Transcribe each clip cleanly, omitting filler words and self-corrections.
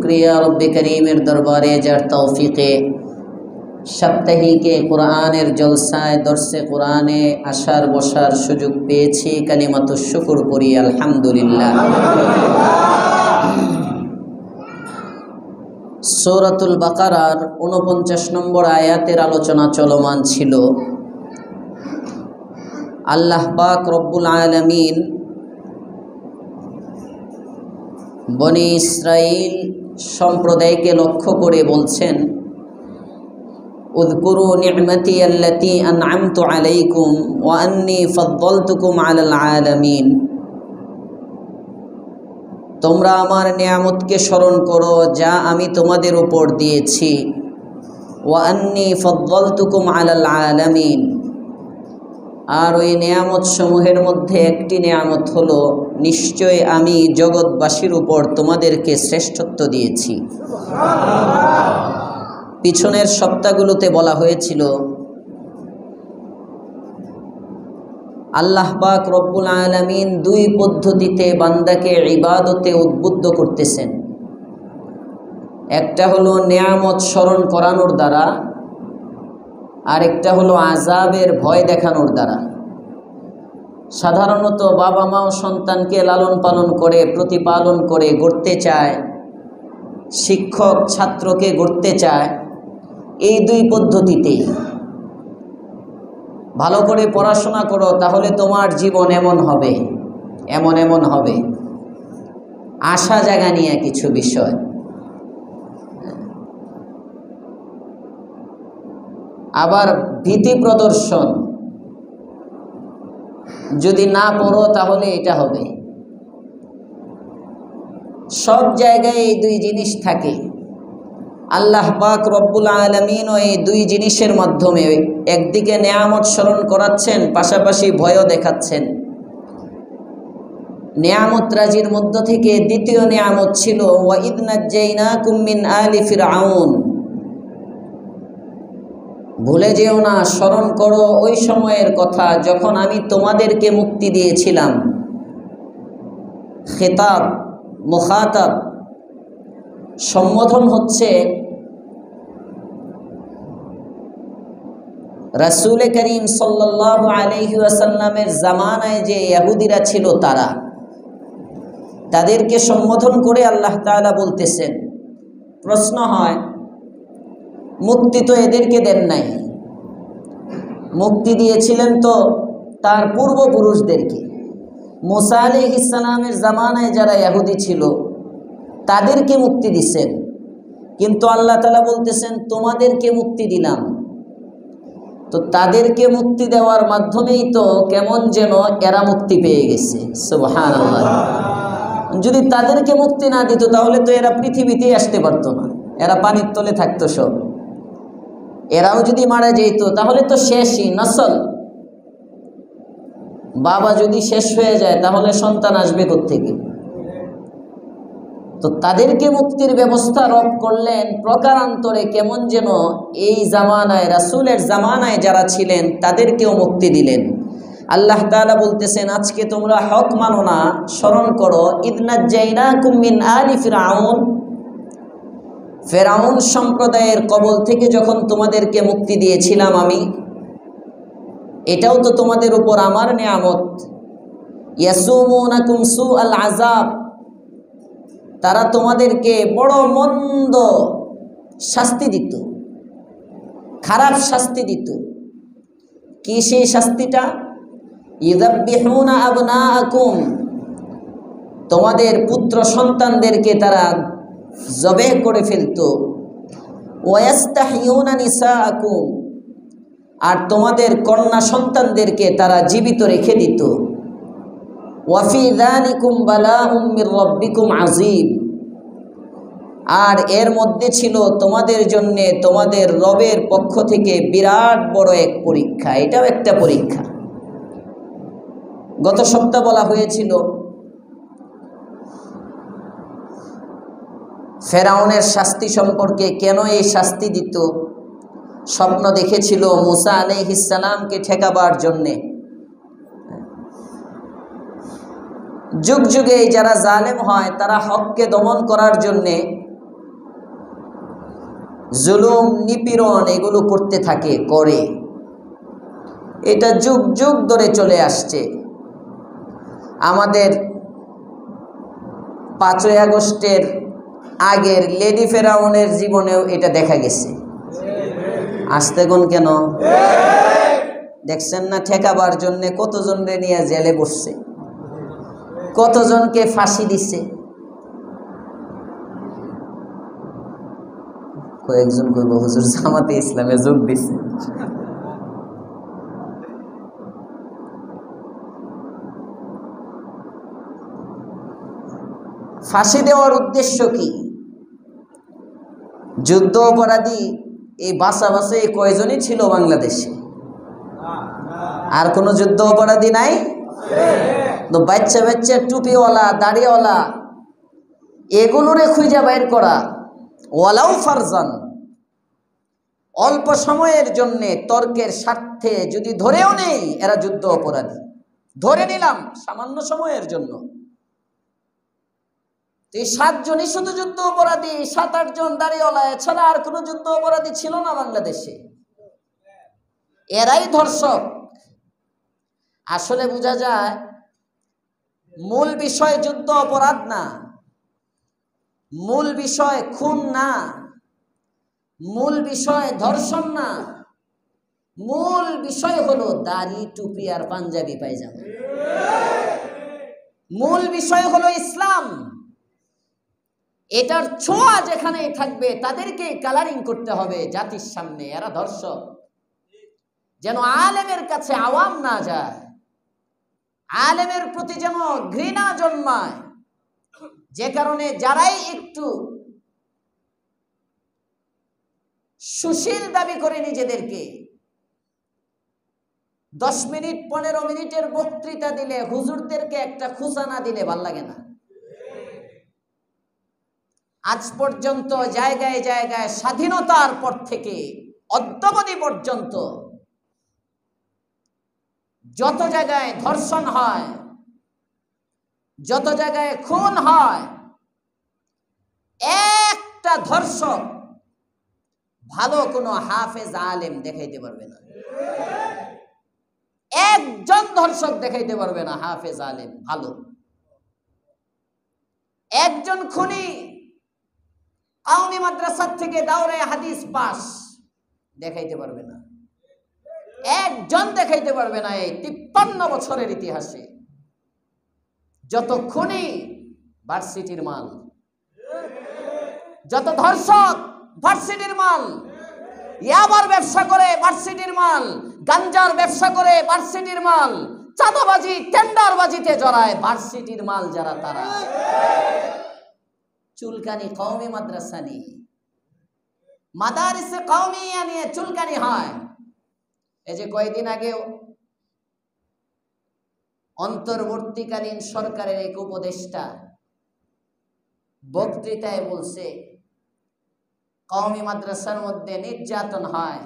শুকরিয়া রব্বে করিমের দরবারে যার তৌফিকে সাপ্তাহিকে কোরআনের জলসায় দর্শে কোরআনে আসার বসার সুযোগ পেয়েছি। কালিমাতুশ শুকর করি আলহামদুলিল্লাহ। সূরাতুল বাকারার ৪৯ নম্বর আয়াতের আলোচনা চলমান ছিল। আল্লাহ পাক রব্বুল আলামিন বনি ইসরাইল সম্প্রদায়কে লক্ষ্য করে বলছেন, উযকুরু নি'মাতি আল্লাতী আন'আমতু আলাইকুম ওয়া আন্নী ফাদ্দালতুকুম আলাল আলামিন। তোমরা আমার নিয়ামতকে স্মরণ করো যা আমি তোমাদের উপর দিয়েছি। ওয়া আন্নী ফাদ্দালতুকুম আলাল আলামিন। আর ওই নিয়ামত সমূহের মধ্যে একটি নিয়ামত হলো, নিশ্চয় আমি জগৎবাসীর উপর তোমাদেরকে শ্রেষ্ঠত্ব দিয়েছি। পিছনের সপ্তাহগুলোতে বলা হয়েছিল আল্লাহ পাক রব্বুল আলামিন দুই পদ্ধতিতে বান্দাকে ইবাদতে উদ্বুদ্ধ করতেছেন। একটা হলো নিয়ামত স্মরণ করানোর দ্বারা, আর একটা হলো আযাবের ভয় দেখানোর দ্বারা। সাধারণত বাবা মাও সন্তানকে লালন পালন করে প্রতিপালন করে গড়তে চায়, শিক্ষক ছাত্রকে গড়তে চায় এই দুই পদ্ধতিতেই। ভালো করে পড়াশোনা করো তাহলে তোমার জীবন এমন হবে, এমন এমন হবে, আশা জাগা নিয়ে কিছু বিষয়। আবার ভীতি প্রদর্শন, যদি না পড়ো তাহলে এটা হবে। সব জায়গায় এই দুই জিনিস থাকে। আল্লাহ পাক রব্বুল আলামিন এই দুই জিনিসের মাধ্যমে একদিকে নিয়ামত স্মরণ করাচ্ছেন, পাশাপাশি ভয়ও দেখাচ্ছেন। নিয়ামত রাজির মধ্য থেকে দ্বিতীয় নিয়ামত ছিল ওয়া ইয নাজ্জাইনাকুম মিন আলি ফিরআউন। ভুলে যেও না, স্মরণ করো ওই সময়ের কথা যখন আমি তোমাদেরকে মুক্তি দিয়েছিলাম। খেতাব, মুখাতাব, সম্বোধন হচ্ছে রাসূল করিম সাল্লাল্লাহু আলাইহি ওয়াসাল্লামের জামানায় যে ইহুদিরা ছিল তাদেরকে সম্বোধন করে আল্লাহ তাআলা বলতেছেন। প্রশ্ন হয়, মুক্তি তো এদেরকে দেন নাই, মুক্তি দিয়েছিলেন তো তার পূর্বপুরুষদেরকে। মুসা আলাইহিস সালামের জামানায় যারা ইহুদি ছিল তাদেরকে মুক্তি দিছেন, কিন্তু আল্লাহ তাআলা বলতেছেন তোমাদেরকে মুক্তি দিলাম। তো তাদেরকে মুক্তি দেওয়ার মাধ্যমেই তো কেমন যেন এরা মুক্তি পেয়ে গেছে। সুবহানাল্লাহ। যদি তাদেরকে মুক্তি না দিত তাহলে তো এরা পৃথিবীতেই আসতে পারতো না, এরা পানির তলে থাকতো সব। এরাও যদি মারা যেত তাহলে তো শেষই নসল। বাবা যদি শেষ হয়ে যায় তাহলে সন্তান আসবে কোত্থেকে? তো তাদেরকে মুক্তির ব্যবস্থা রব করলেন প্রকারান্তরে, কেমন যেন এই জামানায় রাসূলের জামানায় যারা ছিলেন তাদেরকেও মুক্তি দিলেন। আল্লাহ তাআলা বলতেছেন, আজকে তোমরা হক মানো না, স্মরণ করো ইয নাজ্জাইনাকুম মিন আলি ফিরআউন। ফেরাউন সম্প্রদায়ের কবল থেকে যখন তোমাদেরকে মুক্তি দিয়েছিলাম আমি, এটাও তো তোমাদের উপর আমার নিয়ামত। ইয়াসুমুনাকুম সুআল আযাব। তারা তোমাদেরকে বড় মন্দ শাস্তি দিত, খারাপ শাস্তি দিত। কি সেই শাস্তিটা? ইযাববিহুনা আবনাআকুম। তোমাদের পুত্র সন্তানদেরকে তারা জবেহ করে ফেলত। ওয়াস্তাহিয়ুনা নিসাআকুম। আর তোমাদের কন্যা সন্তানদেরকে তারা জীবিত রেখে দিত। ওয়াফি যালিকুম বালাউম মির রাব্বিকুম আযীম। আর এর মধ্যে ছিল তোমাদের জন্য তোমাদের রবের পক্ষ থেকে বিরাট বড় এক পরীক্ষা। এটাও একটা পরীক্ষা। গত সপ্তাহ বলা হয়েছিল ফেরাউনের শাস্তি সম্পর্কে, কেন এই শাস্তি দিত। স্বপ্ন দেখেছিল মুসা আলাইহিস সালামকে ঠেকাবার জন্যে। যুগ যুগে যারা জালেম হয় তারা হককে দমন করার জন্যে জুলুম নিপীড়ন এগুলো করতে থাকে, করে। এটা যুগ যুগ ধরে চলে আসছে। আমাদের 5ই আগস্টের আগের লেডি ফেরাউনের জীবনেও এটা দেখা গেছে। আসতে কোন কেন দেখছেন না? ঠেকাবার জন্যে কতজনরে নিয়ে জেলে বসছে, কতজনকে ফাঁসি দিচ্ছে। কয়েকজন কইব হুজুর জামাতে ইসলামে যোগ দিচ্ছে। ফাঁসি দেওয়ার উদ্দেশ্য কি? যুদ্ধ অপরাধী এই বাসাবাসে কয়জনই ছিল বাংলাদেশে? আর কোন যুদ্ধ অপরাধী নাই? তো বাচ্চা বাচ্চা টুপিওয়ালা দাড়িওয়ালা এগুলোরে খুঁজে বাইর করা, ওয়ালাউ ফারজান, অল্প সময়ের জন্যে তর্কের স্বার্থে যদি ধরেও নেই এরা যুদ্ধ অপরাধী, ধরে নিলাম সামান্য সময়ের জন্য, এই 7 জনই শুধু যুদ্ধ অপরাধী, 7-8 জন দাড়িওয়ালা, এছাড়া আর কোনো যুদ্ধ অপরাধী ছিল না বাংলাদেশে। এরাই ধর্ষক। আসলে বোঝা যায় মূল বিষয় যুদ্ধ অপরাধ না, মূল বিষয় খুন না, মূল বিষয় ধর্ষণ না, মূল বিষয় হলো দাড়ি টুপি আর পাঞ্জাবি পায়জামা। মূল বিষয় হলো ইসলাম। এটার ছোঁয়া যেখানে থাকবে তাদেরকে কালারিং করতে হবে জাতির সামনে, এরা ধর্ষক, যেন আলেমের কাছে আওয়াম না যায়, আলেমের প্রতি যেন ঘৃণা জন্মায়, যে কারণে যারাই একটু সুশীল দাবি করে নিজেদেরকে 10 মিনিট 15 মিনিটের বক্তৃতা দিলে হুজুরদেরকে একটা খুশা না দিলে ভাল লাগে না। আজ পর্যন্ত জায়গায় জায়গায় স্বাধীনতার পর থেকে অদ্যাবধি পর্যন্ত যত জায়গায় ধর্ষণ হয়, যত জায়গায় খুন হয়, একটা ধর্ষক ভালো কোনো হাফেজ আলেম দেখাইতে পারবে না। একজন ধর্ষক দেখাইতে পারবে না হাফেজ আলেম ভালো। একজন খুনি কওমি মাদ্রাসা থেকে দাওরায়ে হাদিস পাস দেখাইতে পারবে না, একজন দেখাইতে পারবে না। এই 53 বছরের ইতিহাসে যত খুনি ভার্সিটির মাল, যত ধর্ষক ভার্সিটির মাল, ইয়াবার ব্যবসা করে ভার্সিটির মাল, গাঞ্জার ব্যবসা করে ভার্সিটির মাল, চাঁদাবাজি টেন্ডারবাজিতে জড়ায় ভার্সিটির মাল যারা, তারা চুলকানি কওমি মাদ্রাসা নিয়ে, মাদারিসে কওমিয়া নিয়ে চুলকানি হয়। এই যে কয়েকদিন আগে অন্তর্বর্তীকালীন সরকারের এক উপদেষ্টা বক্তৃতায় বলছে কওমি মাদ্রাসার মধ্যে নির্যাতন হয়,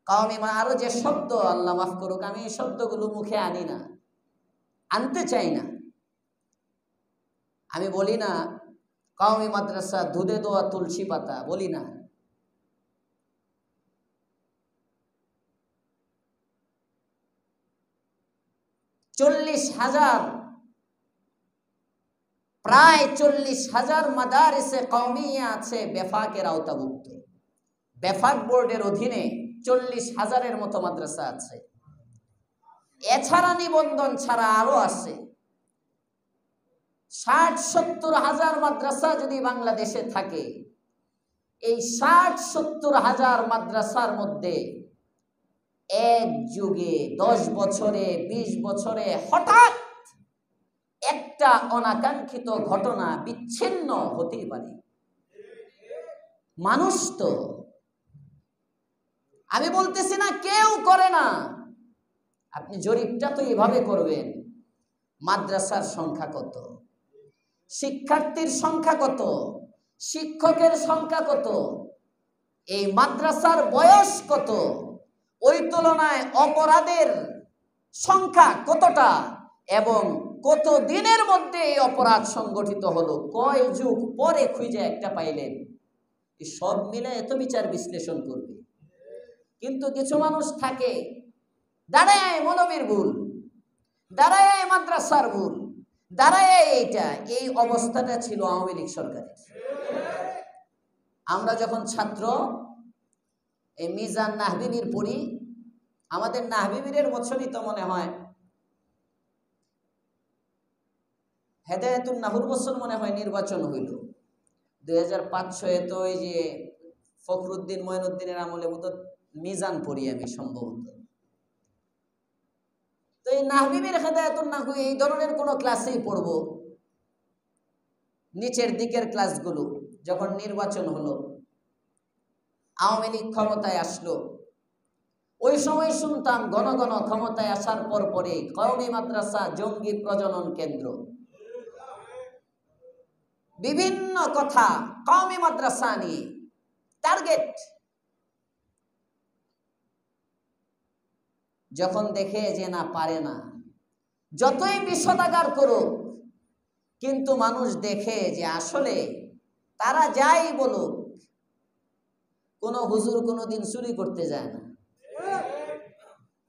কওমি, আরো যে শব্দ, আল্লাহ মাফ করুক, আমি এই শব্দগুলো মুখে আনি না, আনতে চাই না। আমি বলি না কওমি মাদ্রাসা দুধে দোয়া তুলসী পাতা, বলি না। প্রায় 40,000 মাদারিসে কওমিয়া আছে বেফাকের আওতাভুক্ত। বেফাক বোর্ডের অধীনে 40,000-এর মতো মাদ্রাসা আছে। এছাড়া নিবন্ধন ছাড়া আরো আছে 60-70 হাজার মাদ্রাসা যদি বাংলাদেশে থাকে, এই 60-70 হাজার মাদ্রাসার মধ্যে এক যুগে 10 বছরে 20 বছরে হঠাৎ একটা অনাকাঙ্ক্ষিত ঘটনা বিচ্ছিন্ন হতেই পারে। মানুষ তো, আমি বলতেছি না কেউ করে না, আপনি জরিপটা তো এভাবে করবেন, মাদ্রাসার সংখ্যা কত, শিক্ষার্থীর সংখ্যা কত, শিক্ষকের সংখ্যা কত, এই মাদ্রাসার বয়স কত, ওই তুলনায় অপরাধের সংখ্যা কতটা, এবং কত দিনের মধ্যে এই অপরাধ সংগঠিত হলো, কয় যুগ পরে খুঁজে একটা পাইলেন, এই সব মিলে এত বিচার বিশ্লেষণ করবে। কিন্তু কিছু মানুষ থাকে, দাঁড়ায় মৌলবীর ভুল, দাঁড়ায় মাদ্রাসার ভুল, দাঁড়ায় এইটা। এই অবস্থাটা ছিল আওয়ামী লীগ সরকারের। আমরা যখন ছাত্র এই মিজান নাহবিবির পড়ি, আমাদের নাহবিবিরের বছরই তো মনে হয় হেদায়েতুন নাহুর বছর মনে হয় নির্বাচন হইল 2005-06। তো ওই যে ফখরুদ্দিন মঈনুদ্দিনের আমলে মতো মিজান পড়ি আমি সম্ভবত। তো এই নাহবিবির হেদায়েতুন নাহু এই ধরনের কোনো ক্লাসেই পড়ব, নিচের দিকের ক্লাসগুলো। যখন নির্বাচন হলো, আওয়ামী লীগ ক্ষমতায় আসলো, ওই সময় শুনতাম ঘন ঘন ক্ষমতায় আসার পর পরে কওমি মাদ্রাসা জঙ্গি প্রজনন কেন্দ্র, বিভিন্ন কথা কওমি মাদ্রাসা নিয়ে টার্গেট। যখন দেখে যে না পারে না, যতই বিষোদাগার করুক, কিন্তু মানুষ দেখে যে আসলে তারা যাই বলুক, কোনো হুজুর কোনোদিন চুরি করতে যায় না,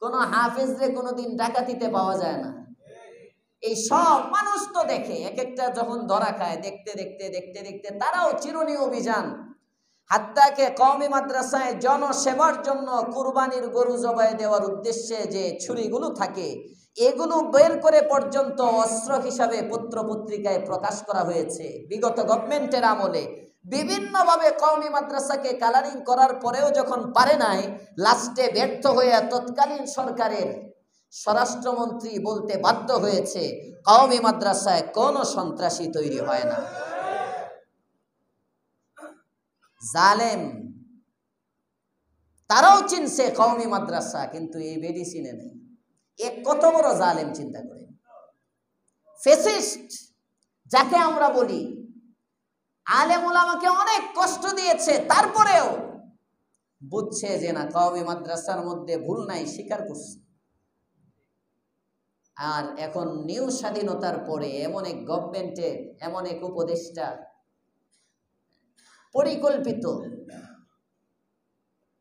কোনো হাফেজরে কোনোদিন ডাকাতিতে পাওয়া যায় না। এই সব মানুষ তো দেখে, এক একটা যখন ধরা খায়, দেখতে দেখতে দেখতে দেখতে তারাও চিরুনি অভিযান, হাত্তাকে কওমি মাদ্রাসায় জনসেবার জন্য কুরবানির গরু জবাই দেওয়ার উদ্দেশ্যে যে ছুরিগুলো থাকে, এগুলো বের করে পর্যন্ত অস্ত্র হিসাবে পত্র পত্রিকায় প্রকাশ করা হয়েছে বিগত গভর্নমেন্টের আমলে। বিভিন্নভাবে কওমি মাদ্রাসাকে কালারিং করার পরেও যখন পারে নাই, লাস্টে ব্যর্থ হয়ে তৎকালীন সরকারের স্বরাষ্ট্রমন্ত্রী বলতে বাধ্য হয়েছে কওমি মাদ্রাসায় কোনো সন্ত্রাসী তৈরি হয় না। জালেম তারাও চিনছে কওমি মাদ্রাসা, কিন্তু এই বেডি চিনে নেই। এক কত বড় জালেম চিন্তা করে। ফেসিস্ট যাকে আমরা বলি, আলেম ওলামাকে অনেক কষ্ট দিয়েছে, তারপরেও বুঝছে যে না কওমি মাদ্রাসার মধ্যে ভুল নাই, স্বীকার করছে। আর এখন নিউ স্বাধীনতার পরে এমন এক গভর্নমেন্টের, এমন এক উপদেষ্টা পরিকল্পিত,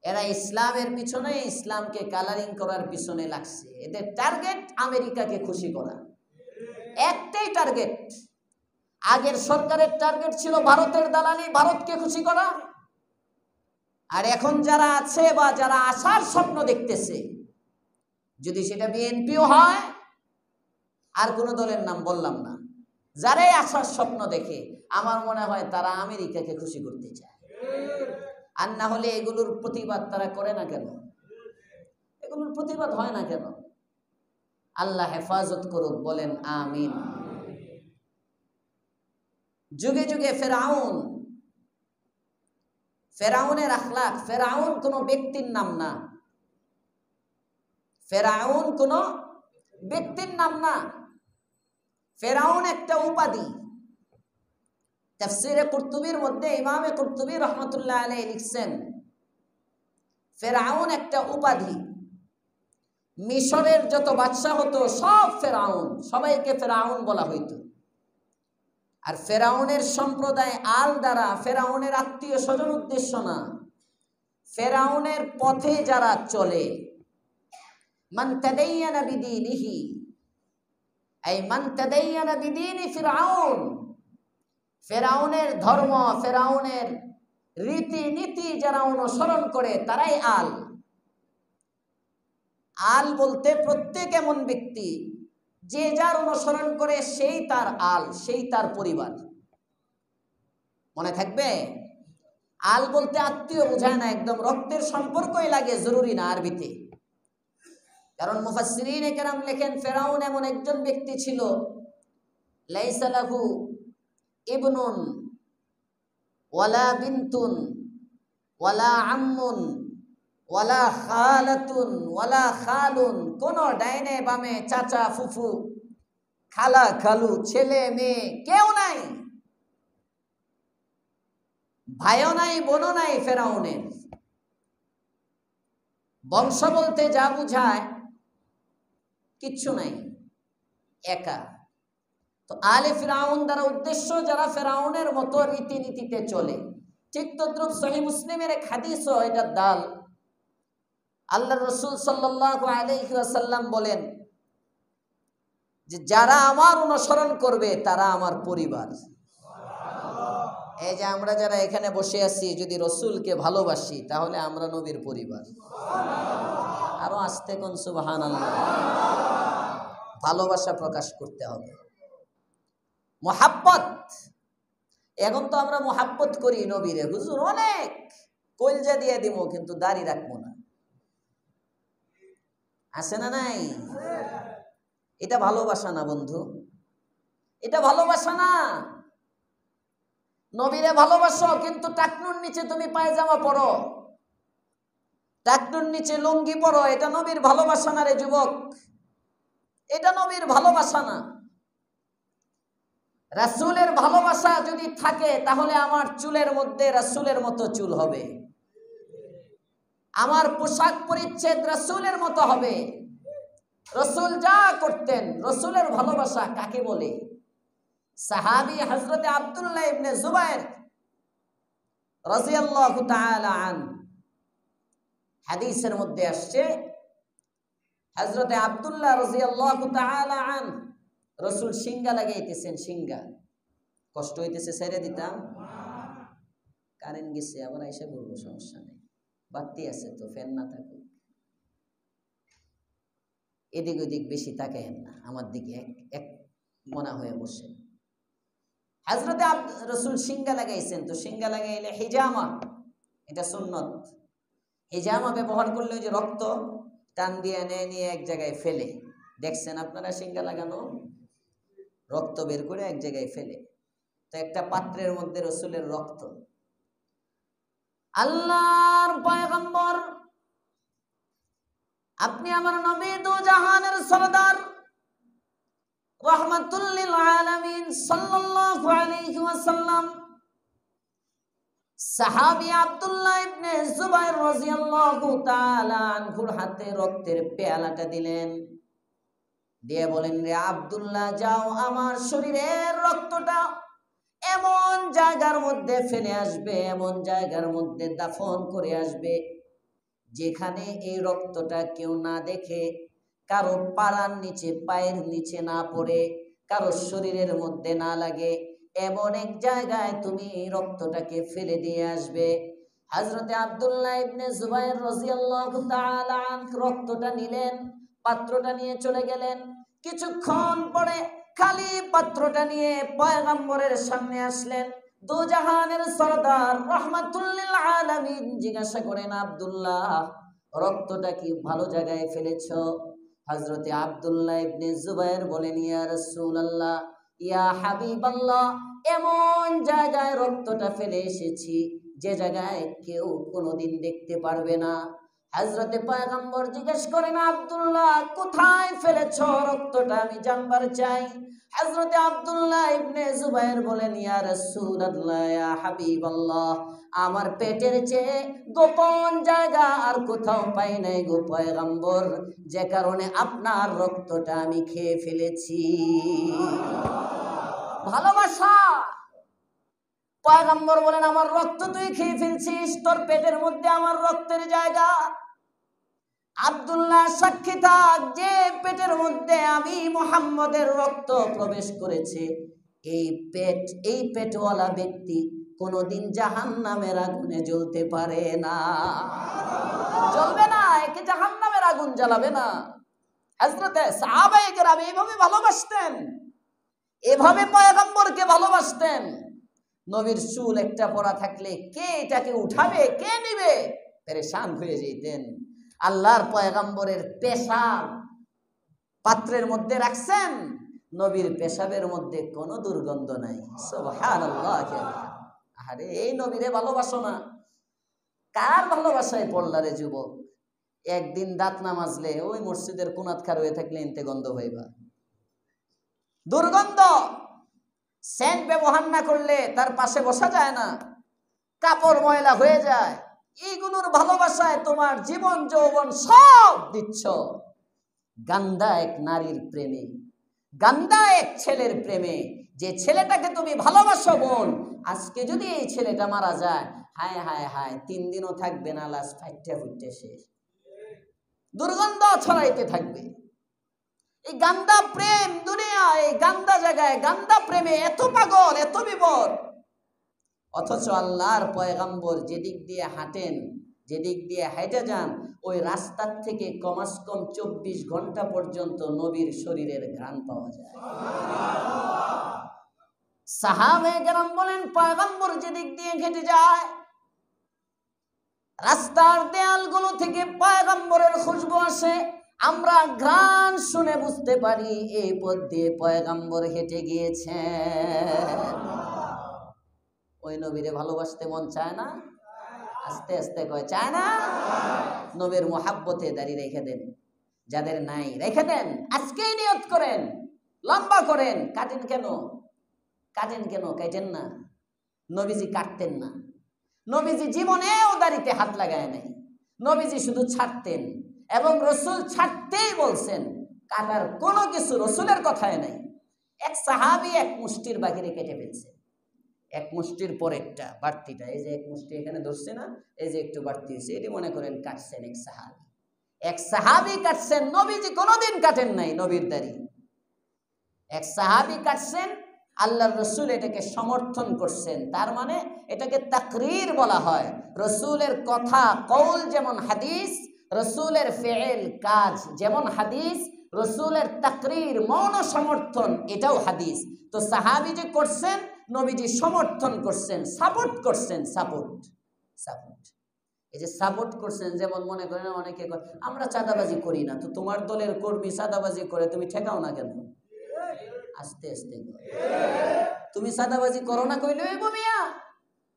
এরা ইসলামের পিছনে, ইসলামকে কালারিং করার পিছনে লাগছে। এদের টার্গেট আমেরিকাকে খুশি করা, একটাই টার্গেট। আগের সরকারের টার্গেট ছিল ভারতের দালালি, ভারতকে খুশি করা। আর এখন যারা আছে বা যারা আসার স্বপ্ন দেখতেছে, যদি সেটা বিএনপিও হয়, আর কোন দলের নাম বললাম না, যারাই আসার স্বপ্ন দেখে, আমার মনে হয় তারা আমেরিকাকে খুশি করতে চায়। আর না হলে এগুলোর প্রতিবাদ তারা করে না কেন? এগুলোর প্রতিবাদ হয় না কেন? আল্লাহ হেফাজত করুক, বলেন আমিন। যুগে যুগে ফেরাউনের আখলাক, ফেরাউন কোনো ব্যক্তির নাম না, ফেরাউন কোনো ব্যক্তির নাম না, ফেরাউন একটা উপাধি। তাফসীরে কুরতুবীর মধ্যে ইমামে কুরতুবী রহমাতুল্লাহ আলাইহি লিখছেন, ফেরাউন একটা উপাধি। মিশরের যত বাদশা হতো সব ফেরাউন, সবাইকে ফেরাউন বলা হইতো। আর ফেরাউনের সম্প্রদায় আল দ্বারা ফেরাউনের আত্মীয় স্বজন উদ্দেশ্য না, ফেরাউনের পথে যারা চলে, মান তাদায়্যানা বিদীনিহি, এই মান তাদায়্যানা বিদীনি ফিরআউন, ফেরাউনের ধর্ম, ফেরাউনের রীতিনীতি যারা অনুসরণ করে তারাই আল। আল বলতে প্রত্যেক এমন ব্যক্তি যে যার অনুসরণ করে, সেই তার আল, সেই তার পরিবার। মনে থাকবে, আল বলতে আত্মীয় বোঝায় না, একদম রক্তের সম্পর্কই লাগে, জরুরি না আরবিতে। কারণ মুফাসসিরিনে কেরাম লেখেন, ফেরাউন এমন একজন ব্যক্তি ছিল, লাইসা লাহু ইবনুন ওয়ালা বিনতুন ওয়ালা আম্মুন ওয়ালা খালাতুন ওয়ালা খালুন, কোন ডাইনে বামে চাচা ফুফু খালা খালু ছেলে মেয়ে কেউ নাই, ভাইও নাই বোনও নাই। ফেরাউনের বংশ বলতে যা বুঝায় কিচ্ছু নাই, একা। তো আলে ফেরাউন দ্বারা উদ্দেশ্য যারা ফেরাউনের মতো রীতিনীতিতে চলে, ঠিক তদ্রুপ সহিহ মুসলিমের এক হাদিসও এটা দাল। আল্লাহর রাসূল সাল্লাল্লাহু আলাইহি ওয়াসাল্লাম বলেন যে যারা আমার অনুসরণ করবে তারা আমার পরিবার। এই যে আমরা যারা এখানে বসে আছি, যদি রসুলকে ভালোবাসি তাহলে আমরা নবীর পরিবার। আরো আস্তে কোন সুবহানাল্লাহ। ভালোবাসা প্রকাশ করতে হবে, মোহাব্বত। এখন তো আমরা মোহাব্বত করি নবীরে, হুজুর অনেক কলজা দিয়ে দিব কিন্তু দাড়ি রাখবো না, আছে না নাই? এটা ভালোবাসা না বন্ধু, এটা ভালোবাসা না। নবীরে ভালোবাসো কিন্তু টাকনুর নিচে তুমি পায়জামা পরো, টাকনুর নিচে লুঙ্গি পরো, এটা নবীর ভালোবাসা না রে যুবক, এটা নবীর ভালোবাসা না। রাসূলের ভালোবাসা যদি থাকে তাহলে আমার চুলের মধ্যে রাসূলের মতো চুল হবে, আমার পোশাক পরিচ্ছদ রাসূলের মতো হবে। রাসূল যা করতেন, রাসূলের ভালোবাসা কাকে বলে? সাহাবী হযরত আব্দুল্লাহ ইবনে জুবায়ের রাদিয়াল্লাহু তাআলা আনহু, হাদিসের মধ্যে আসছে হযরত আব্দুল্লাহ রাদিয়াল্লাহু তাআলা আনহু রাসূল সিঙ্গা লাগাইতেছেন, সিঙ্গা কষ্ট হইতেছে, ছেড়ে দিতাম, কারেন্ট গেছে আবার এসে বলবো, সমস্যা নেই, বাতি আছে তো, ফ্যান না থাকুক। এদিক ওদিক বেশি তাকায়েন না, আমার দিকে এক মনা হয়ে বসে। হযরত রাসূল সিঙ্গা লাগাইছেন, তো সিঙ্গা লাগাইলে হিজামা, এটা সুন্নত। হিজামা ব্যবহার করলে যে রক্ত টান দিয়ে নিয়ে এক জায়গায় ফেলে, দেখছেন আপনারা সিঙ্গা লাগানো, রক্ত বের করে এক জায়গায় ফেলে। তো একটা পাত্রের মধ্যে রাসূলের রক্ত। আল্লাহর পয়গম্বর, আপনি আমার নবী, দু জাহানের সরদার, রাহমাতুল লিল আলামিন সাল্লাল্লাহু আলাইহি ওয়াসাল্লাম, সাহাবী আব্দুল্লাহ ইবনে জুবায়ের রাদিয়াল্লাহু তাআলা আনহুর হাতে রক্তের পেয়ালাটা দিলেন, দিয়ে বলেন, রে আব্দুল্লাহ, যাও আমার শরীরের রক্তটা এমন জায়গার মধ্যে ফেলে আসবে, এমন জায়গার মধ্যে দাফন করে আসবে যেখানে এই রক্তটা কেউ না দেখে, কারো পাড়ার নিচে, পায়ের নিচে না পড়ে, কারো শরীরের মধ্যে না লাগে, এমন এক জায়গায় তুমি এই রক্তটাকে ফেলে দিয়ে আসবে। হযরতে আব্দুল্লাহ ইবনে জুবায়ের রাদিয়াল্লাহু তাআলা আনহু রক্তটা নিলেন, পাত্রটা নিয়ে চলে গেলেন। কিছুক্ষণ পরে খালি পাত্রটা নিয়ে পয়গম্বরের সামনে আসলেন। দু জাহানের সরদার রাহমাতুল লিল আলামিন জিজ্ঞাসা করেন, আব্দুল্লাহ, রক্তটা কি ভালো জায়গায় ফেলেছো? হযরতে আব্দুল্লাহ ইবনে জুবায়ের বলেন, ইয়া রাসূলুল্লাহ, ইয়া হাবিবাল্লাহ, এমন জায়গায় রক্তটা ফেলে এসেছি যে জায়গায় কেউ কোনোদিন দেখতে পারবে না। হযরতে পয়গম্বর জিজ্ঞেস করেন, আব্দুল্লাহ, কোথায় ফেলেছো রক্তটা, আমি জানবার চাই। হযরতে আব্দুল্লাহ ইবনে জুবায়ের বলেন, ইয়া রাসূলুল্লাহ, ইয়া হাবিবাল্লাহ, আমার পেটের চেয়ে গোপন জায়গা আর কোথাও পাই নাই গো পয়গম্বর, যে কারণে আপনার রক্তটা আমি খেয়ে ফেলেছি। ভালোবাসা। পয়গম্বর বলেন, আমার রক্ত তুই খেয়ে ফেলছিস, তোর পেটের মধ্যে আমার রক্তের জায়গা। আব্দুল্লাহ, সাক্ষী থাক, যে পেটের মধ্যে আমি মুহাম্মদের রক্ত প্রবেশ করেছে, এই পেটওয়ালা ব্যক্তি কোনদিন জাহান্নামের আগুনে জ্বলতে পারে না, জ্বলবে না, একে জাহান্নামের আগুন জ্বালাবে না। হযরতে সাহাবায়ে কেরাম এইভাবে ভালোবাসতেন, এভাবে পয়গম্বরকে ভালোবাসতেন। নবীর চুল একটা পড়া থাকলে কে এটাকে উঠাবে, কে নিবে, পেরেশান হয়ে যেতেন। আল্লাহর পয়গম্বরের পেশাব পাত্রের মধ্যে রাখছেন, নবীর পেশাবের মধ্যে কোনো দুর্গন্ধ নাই। সুবহানাল্লাহ। আরে এই নবীরে ভালোবাসো না, কার ভালোবাসায় পড়লা রে যুবক? একদিন দাঁত না মাজলে ওই মসজিদের কোনাত খার হয়ে থাকলে এনতে গন্ধ হইবা, দুর্গন্ধ। সেন্ট ব্যবহার না করলে তার পাশে বসা যায় না, কাপড় ময়লা হয়ে যায়। এইগুলোর ভালোবাসায় তোমার জীবন যৌবন সব দিচ্ছ গান্দা এক নারীর প্রেমে, গান্দা এক ছেলের প্রেমে। যে ছেলেটাকে তুমি ভালোবাসো বোন, আজকে যদি এই ছেলেটা মারা যায়, হায় হায় হায়, 3 দিনও থাকবে না, লাশ ফাইটে ফুটে শেষ, দুর্গন্ধ ছড়াইতে থাকবে। এই গান্দা প্রেম দুনিয়া, এই গান্দা জায়গায় গান্দা প্রেমে এত পাগল, এত বিপদ। অথচ আল্লাহর পয়গম্বর যেদিক দিয়ে হাঁটেন, যেদিক দিয়ে হেঁটে যান, ওই রাস্তার থেকে কমাস কম 24 ঘন্টা পর্যন্ত নবীর শরীরের ঘ্রাণ পাওয়া যায়। সাহাবায়ে কেরাম বলেন, পয়গম্বর যেদিক দিয়ে হেঁটে যায়, রাস্তার দেয়ালগুলো থেকে পয়গম্বরের খুশবু আসে। আমরা ঘ্রাণ শুনে বুঝতে পারি এই পথ দিয়ে পয়গম্বর হেঁটে গিয়েছেন। ওই নবীরে ভালোবাসতে মন চায় না? আস্তে আস্তে কয়, চায় না? নবীর মোহাব্বতে দাঁড়িয়ে রেখে দেন, যাদের নাই রেখে দেন, আজকেই নিয়ত করেন, লম্বা করেন। কাটেন কেন? কাটেন কেন? কাটেন না। নবীজি কাটতেন না, নবীজি জীবনেও দাড়িতে হাত লাগায় নাই, নবীজি শুধু ছাড়তেন, এবং রসুল ছাড়তেই বলছেন, কাটার কোনো কিছু রসুলের কথায় নাই। এক সাহাবী এক মুষ্টির বাহিরে কেটে ফেলছে, এক মুষ্টির পরেরটা বাড়তিটা, এই যে এক মুষ্টি এখানে ধরছে না, এই যে একটু বাড়তি হয়েছে, এটি মনে করেন কাটছেন এক সাহাবী। এক সাহাবী কাটছেন, নবীজি কোনোদিন কাটেন নাই নবীর দাড়ি। এক সাহাবী কাটছেন, আল্লাহর রসুল এটাকে সমর্থন করছেন, তার মানে এটাকে তাকরীর বলা হয়। রসুলের কথা কৌল যেমন হাদিস, রসুলের ফেল কাজ যেমন হাদিস, রসুলের তাকরীর মৌন সমর্থন এটাও হাদিস। তো সাহাবী যে করছেন, নবীজি সমর্থন করছেন, সাপোর্ট করছেন, সাপোর্ট সাপোর্ট। এই যে সাপোর্ট করছেন, যেমন মনে করেন অনেকে আমরা চাঁদাবাজি করি না, তো তোমার দলের কর্মী চাঁদাবাজি করে, তুমি ঠেকাও না কেন? আস্তে আস্তে, তুমি চাঁদাবাজি করো না কইলে মিয়া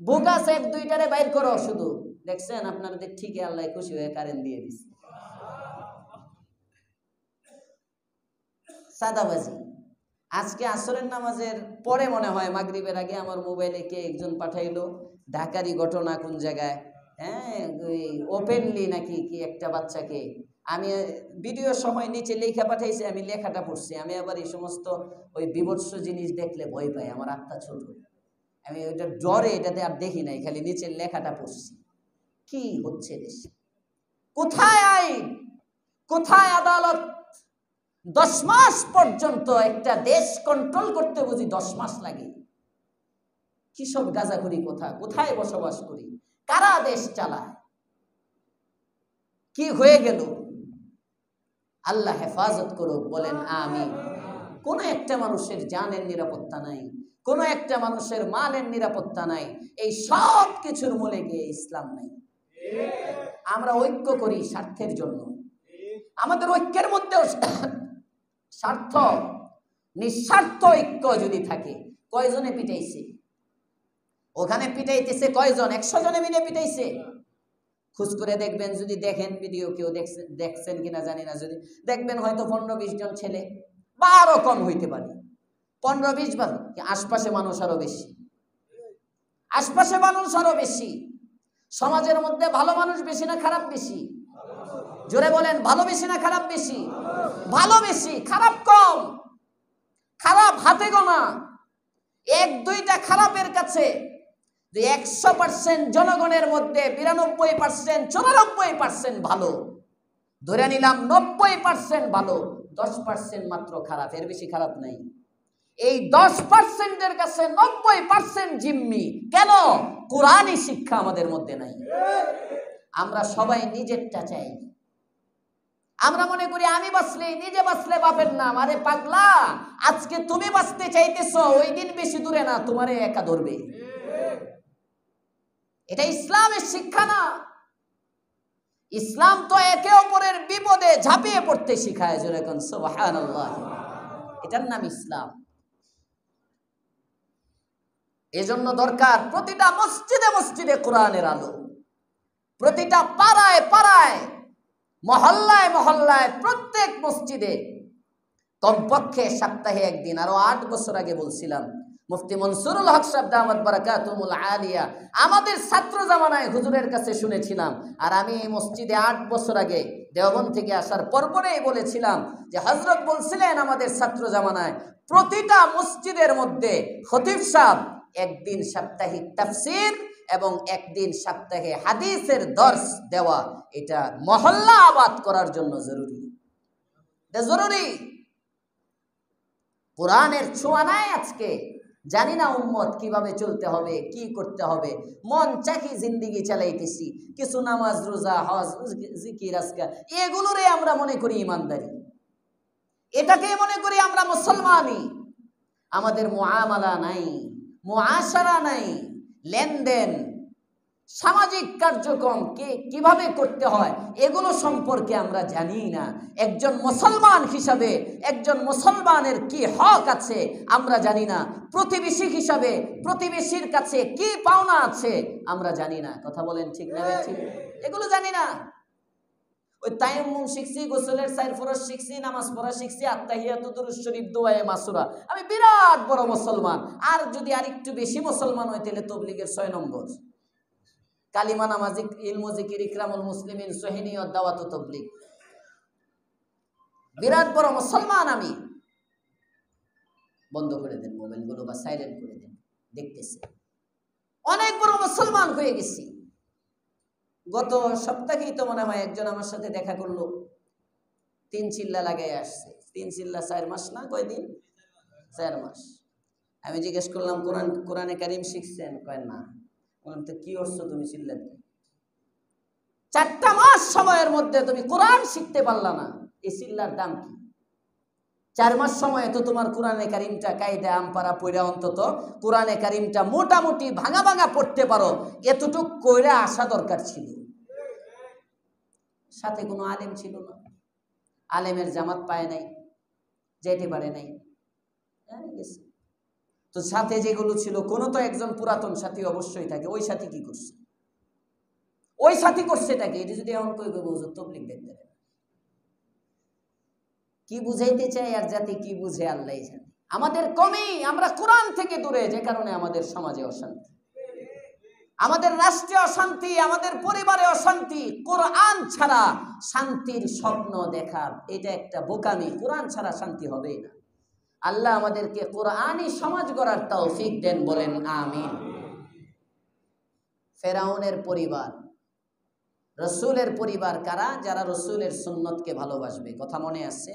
বোকা আছে, 1-2টারে বাইর করো শুধু। দেখছেন আপনাদের ঠিকই আল্লাহ খুশি হয়ে কারেন্ট দিয়ে দিচ্ছে। চাঁদাবাজি আজকে আসরের নামাজের পরে মনে হয় মাগরিবের আগে আমার মোবাইলে কে একজন পাঠাইলো, ঢাকারই ঘটনা, কোন জায়গায়, হ্যাঁ ওপেনলি নাকি কি একটা বাচ্চাকে, আমি ভিডিও সময় নিচে লেখা পাঠাইছে, আমি লেখাটা পড়ছি। আমি আবার এই সমস্ত ওই বিভৎস জিনিস দেখলে ভয় পাই, আমার আত্মা ছোট, আমি ওইটা ডরে এটাতে আর দেখি নাই, খালি নিচের লেখাটা পড়ছি। কি হচ্ছে দেশে? কোথায় আইন, কোথায় আদালত? 10 মাস পর্যন্ত একটা দেশ কন্ট্রোল করতে বুঝি 10 মাস লাগে। কি সব গাঁজাখুরি কথা, কোথায় বসবাস করি, কারা দেশ চালায়, কি হয়ে গেল? আল্লাহ হেফাজত করুক, বলেন আমিন। কোন একটা মানুষের জানের নিরাপত্তা নাই, কোন একটা মানুষের মালের নিরাপত্তা নাই, এই সব কিছুর মূলে গিয়ে ইসলাম নাই। আমরা ঐক্য করি স্বার্থের জন্য, আমাদের ঐক্যের মধ্যেও স্বার্থ, নিঃস্বার্থ ঐক্য যদি থাকে। কয়জনে পিটাইছে? ওখানে পিটাইতেছে কয়জন? 100 জনে মিলে পিটাইছে। খোঁজ করে দেখবেন, যদি দেখেন ভিডিও, কেউ দেখছেন কিনা জানি না, যদি দেখবেন হয়তো 15-20 জন ছেলে, 12 কম হইতে পারে, 15-20 বার। আশপাশে মানুষ আরো বেশি, আশপাশে মানুষ আরো বেশি। সমাজের মধ্যে ভালো মানুষ বেশি না খারাপ বেশি? জোরে বলেন, ভালো বেশি না খারাপ বেশি? ভালো বেশি, খারাপ কম। খারাপ হাতে গোনা। 1-2টা খারাপের কাছে 100% জনগণের মধ্যে 92%, 94% ভালো, ধরে নিলাম 90% ভালো, 10% মাত্র খারাপ, এর বেশি খারাপ নাই। এই 10%-এর কাছে 90% জিম্মি। কেন? কোরআনী শিক্ষা আমাদের মধ্যে নাই। আমরা সবাই নিজেরটা চাই। আমরা মনে করি আমি বাঁচলে, নিজে বাঁচলে বাপের নাম। আরে পাগলা, আজকে তুমি বাঁচতে চাইতেছো, ওই দিন বেশি দূরে না, তোমারে একা ধরবে। এটা ইসলামের শিক্ষা না। ইসলাম তো একে অপরের বিপদে ঝাঁপিয়ে পড়তে শিখায়। যেরকম সুবহানাল্লাহ, এটার নাম ইসলাম। এজন্য দরকার প্রতিটা মসজিদে মসজিদে কোরআনের আলো, প্রতিটা পাড়ায় পাড়ায়, মহল্লায় মহল্লায়, প্রত্যেক মসজিদে কমপক্ষে সপ্তাহে একদিন। আরো 8 বছর আগে বলছিলাম, মুফতি মনসুরুল হক সাহেব দামাত বারাকাতুহুল আলিয়া আমাদের ছাত্র জামানায় হুজুরের কাছে শুনেছিলাম। আর আমি এই মসজিদে 8 বছর আগে দেওবন্দ থেকে আসার পরপরেই বলেছিলাম যে হযরত বলছিলেন আমাদের ছাত্র জামানায় প্রতিটা মসজিদের মধ্যে খতিব সাহেব একদিন সাপ্তাহিক তাফসীর এবং একদিন সপ্তাহে হাদিসের দর্স দেওয়া, এটা মহল্লা আবাদ করার জন্য জরুরি। এটা জরুরি। কোরআনের ছোঁয়া নাই আজকে। জানি না উম্মত কিভাবে চলতে হবে, কি করতে হবে, মন চাকি জিন্দিগি চালাইতেছি। কিছু নামাজ রোজা হজ জিকির আজকার এগুলোরে আমরা মনে করি ইমানদারি, এটাকে মনে করি আমরা মুসলমানই। আমাদের মুআমালা নাই, মুআশারা নাই, লেনদেন, সামাজিক কার্যক্রম কিভাবে করতে হয় এগুলো সম্পর্কে আমরা জানি না। একজন মুসলমান হিসাবে একজন মুসলমানের কি হক আছে আমরা জানি না। প্রতিবেশী হিসাবে প্রতিবেশীর কাছে কি পাওনা আছে আমরা জানি না। কথা বলেন ঠিক না ঠিক? এগুলো জানি না। ওই তায়াম্মুম শিখছি, গোসলের 4 ফরজ শিখছি, নামাজ পড়া শিখছি, আত্তাহিয়াতু দুরূদ শরীফ দোয়ায়ে মাসুরা। আমি বিরাট বড় মুসলমান। আর যদি আরেকটু বেশি মুসলমান হয় তাহলে তাবলীগের 6 নম্বর, কালিমা নামাজিক ইলমু জিকির ইকরামুল মুসলিমিন সহিনিয়ত দাওয়াত তাবলীগ। বিরাট বড় মুসলমান আমি। বন্ধ করে দেন মোবাইলগুলো বা সাইলেন্ট করে দেন, দেখতেছি অনেক বড় মুসলমান হয়ে গেছি। গত সপ্তাহেই তো মনে হয় একজন আমার সাথে দেখা করলো, 3 চিল্লা লাগাই আসছে। 3 চিল্লা 4 মাস না কয়দিন? 4 মাস। আমি জিজ্ঞেস করলাম কোরআনে কারিম শিখছেন? কয় না। বললাম তো কি করছো তুমি চিল্লাতে? 4টা মাস সময়ের মধ্যে তুমি কোরআন শিখতে পারলা না, এই চিল্লার দাম কি? 4 মাস সময়ে তো তোমার কোরআনে কারিমটা কায়দা আমপারা পড়া অন্তত কোরআনে কারিমটা মোটামুটি ভাঙা ভাঙা পড়তে পারো, এতটুক কইরা আসা দরকার ছিল। সাথে কোনো আলেম ছিল না, আলেমের জামাত পায় নাই, যেতে পারে নাই। তো সাথে যেগুলো ছিল কোনো তো একজন পুরাতন সাথী অবশ্যই থাকে। ওই সাথী কি করছে? ওই সাথী করছেটাকে এটা যদি এমন কই কই বুঝো তাবলীগ দেখতে কি বুঝাইতে চাই আর জাতি কি বুঝে আল্লাহই জানে। আমাদের কমই, আমরা কোরআন থেকে দূরে, যে কারণে আমাদের সমাজে অশান্তি, আমাদের রাষ্ট্রে অশান্তি, আমাদের পরিবারে অশান্তি। কোরআন ছাড়া শান্তির স্বপ্ন দেখা এটা একটা বোকামি। কোরআন ছাড়া শান্তি হবেই না। আল্লাহ আমাদেরকে কোরআনী সমাজ গড়ার তৌফিক দেন, বলেন আমিন। ফেরাউনের পরিবার, রসুলের পরিবার কারা? যারা রসুলের সুন্নতকে ভালোবাসবে। কথা মনে আছে?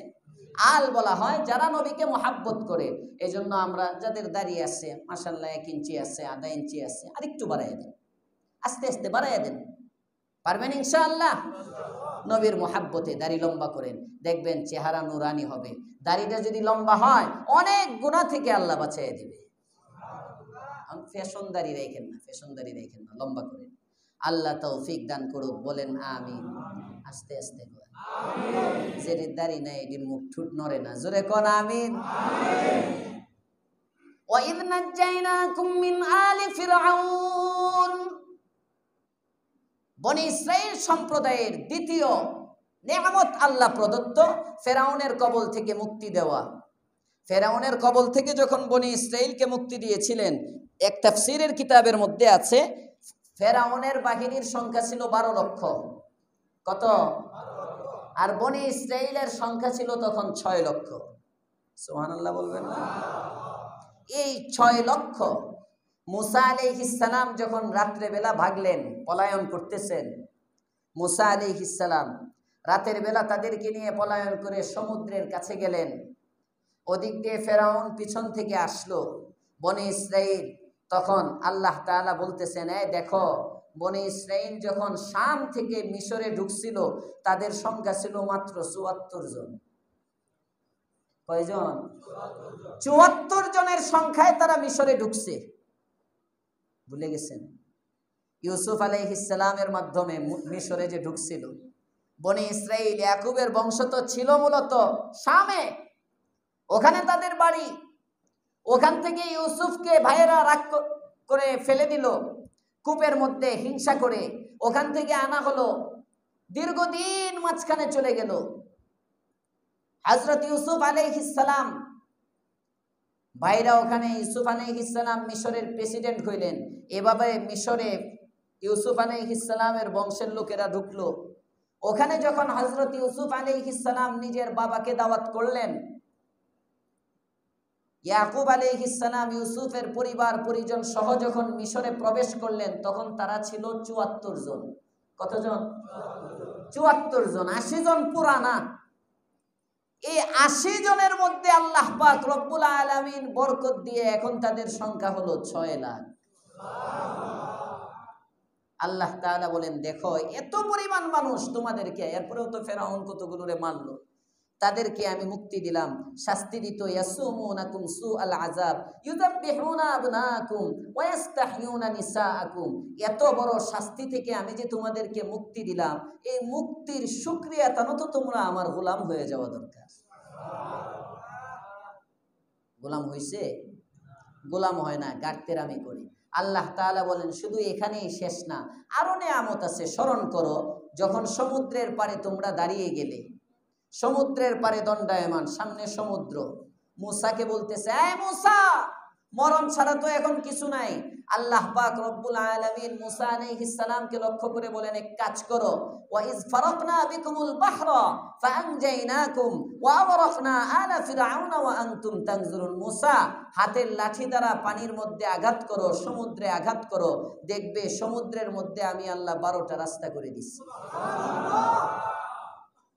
আল বলা হয় যারা নবীকে মহাব্বত করে। এই জন্য আমরা যাদের দাঁড়িয়ে আছে মাশাআল্লাহ 1 ইঞ্চি আছে, আধা ইঞ্চি আছে, আর একটু বাড়াইয়া দেন, আস্তে আস্তে বাড়াইয়া দেন, পারবেন ইনশাআল্লাহ। নবীর মহাব্বতে দাড়ি লম্বা করেন, দেখবেন চেহারা নুরানি হবে। দাড়িটা যদি লম্বা হয় অনেক গুনাহ থেকে আল্লাহ বাঁচিয়ে দিবে। ফ্যাশন দাড়ি রাখেন না, ফ্যাশন দাড়ি রাখেন না, লম্বা করেন। আল্লাহ তৌফিক দান করুক, বলেন আমিন। আস্তে আস্তে করেন, যে দাড়ি নাই এটির মুখ ঠুট নড়ে না, জোরে কোন আমিন। ওয়াইদ নাজাইনাকুম মিন আলি ফিরআউন, বনি ইসরাইল সম্প্রদায়ের দ্বিতীয় নেয়ামত আল্লাহ প্রদত্ত ফেরাউনের কবল থেকে মুক্তি দেওয়া। ফেরাউনের কবল থেকে যখন বনি ইসরাইলকে মুক্তি দিয়েছিলেন, এক তাফসীরের কিতাবের মধ্যে আছে ফেরাউনের বাহিনীর সংখ্যা ছিল 12 লক্ষ। কত? আর বনি ইসরাইলের সংখ্যা ছিল তখন 6 লক্ষ। সুবহানাল্লাহ বলবেন না? এই 6 লক্ষ মুসা আলাইহিস সালাম যখন রাত্রে বেলা ভাগলেন, পলায়ন করতেছেন, মুসা আলাইহিস সালাম রাতের বেলা তাদেরকে নিয়ে পলায়ন করে সমুদ্রের কাছে গেলেন। ওদিক দিয়ে ফেরাউন পিছন থেকে আসলো। বনি ইসরাইল তখন আল্লাহ তাআলা বলতেছেন, এই দেখো বনি ইসরাইল যখন শাম থেকে মিশরে ঢুকছিল তাদের সংখ্যা ছিল মাত্র 74 জন। কয়জন? 74 জনের সংখ্যায় তারা মিশরে ঢুকছে। ভুলে গেছেন? ইউসুফ আলাইহিস সালামের মাধ্যমে মিশরে যে ঢুকছিল বনি ইসরাইল, ইয়াকুবের বংশ তো ছিল মূলত শামে, ওখানে তাদের বাড়ি। ওখান থেকে ইউসুফকে ভাইয়েরা রাগ করে ফেলে দিল কূপের মধ্যে হিংসা করে, ওখান থেকে আনা হলো, দীর্ঘদিন মাঝখানে চলে গেল। হযরত ইউসুফ আলাইহিস সালাম ভাইরা ওখানে, ইউসুফ আলাইহিস সালাম মিশরের প্রেসিডেন্ট হইলেন। এভাবে মিশরে ইউসুফ আলাইহিস সালামের বংশের লোকেরা ঢুকলো। ওখানে যখন হযরত ইউসুফ আলাইহিস সালাম নিজের বাবাকে দাওয়াত করলেন, ইয়াকুব আলাইহিস সালাম ইউসুফের পরিবার পরিজন সহ যখন মিশরে প্রবেশ করলেন তখন তারা ছিল ৭৪ জন। কতজন? ৭৪ জন। ৮০ জন পুরানা। এই ৮০ জনের মধ্যে আল্লাহ পাক রব্বুল আলামিন বরকত দিয়ে এখন তাদের সংখ্যা হলো ৬ লাখ। আল্লাহ তাআলা বলেন, দেখো এত পরিমাণ মানুষ তোমাদেরকে, এরপরেও তো ফেরাউন কতগুলোরে মারলো, তাদেরকে আমি মুক্তি দিলাম, শাস্তি দিত। ইয়াসুমুনাকুম সুআল আযাব ইউযাববিহুনা আবনাকুম ওয়া ইস্তাহইউনা নিসাআকুম। এত বড় শাস্তি থেকে আমি যে তোমাদেরকে মুক্তি দিলাম, এই মুক্তির শুকরিয়া জানো তো তোমরা আমার গোলাম হয়ে যাওয়া দরকার। গোলাম হইছে? গোলাম হয় না, গাটতেরামি করে। আল্লাহ তাআলা বলেন শুধু এখানেই শেষ না, আরো নেয়ামত আছে। স্মরণ করো যখন সমুদ্রের পাড়ে তোমরা দাঁড়িয়ে গেলে, সমুদ্রের পাড়ে দণ্ডায়মান, সামনে সমুদ্র, মূসাকে বলতেছে, এই মূসা, মরণ ছাড়া তো এখন কিছু নাই। আল্লাহ পাক রব্বুল আলামিন মূসা আলাইহিস সালামকে লক্ষ্য করে বলেন, এক কাজ করো, ওয়া ইজ ফারাকনা বিকুমুল বাহরা ফাআনজাইনাকুম ওয়া আগরাকনা আলা ফিরআউনা ওয়া আনতুম তানজুরুন। মূসা, হাতের লাঠি দ্বারা পানির মধ্যে আঘাত করো, সমুদ্রে আঘাত করো, দেখবে সমুদ্রের মধ্যে আমি আল্লাহ 12টা রাস্তা করে দিচ্ছি।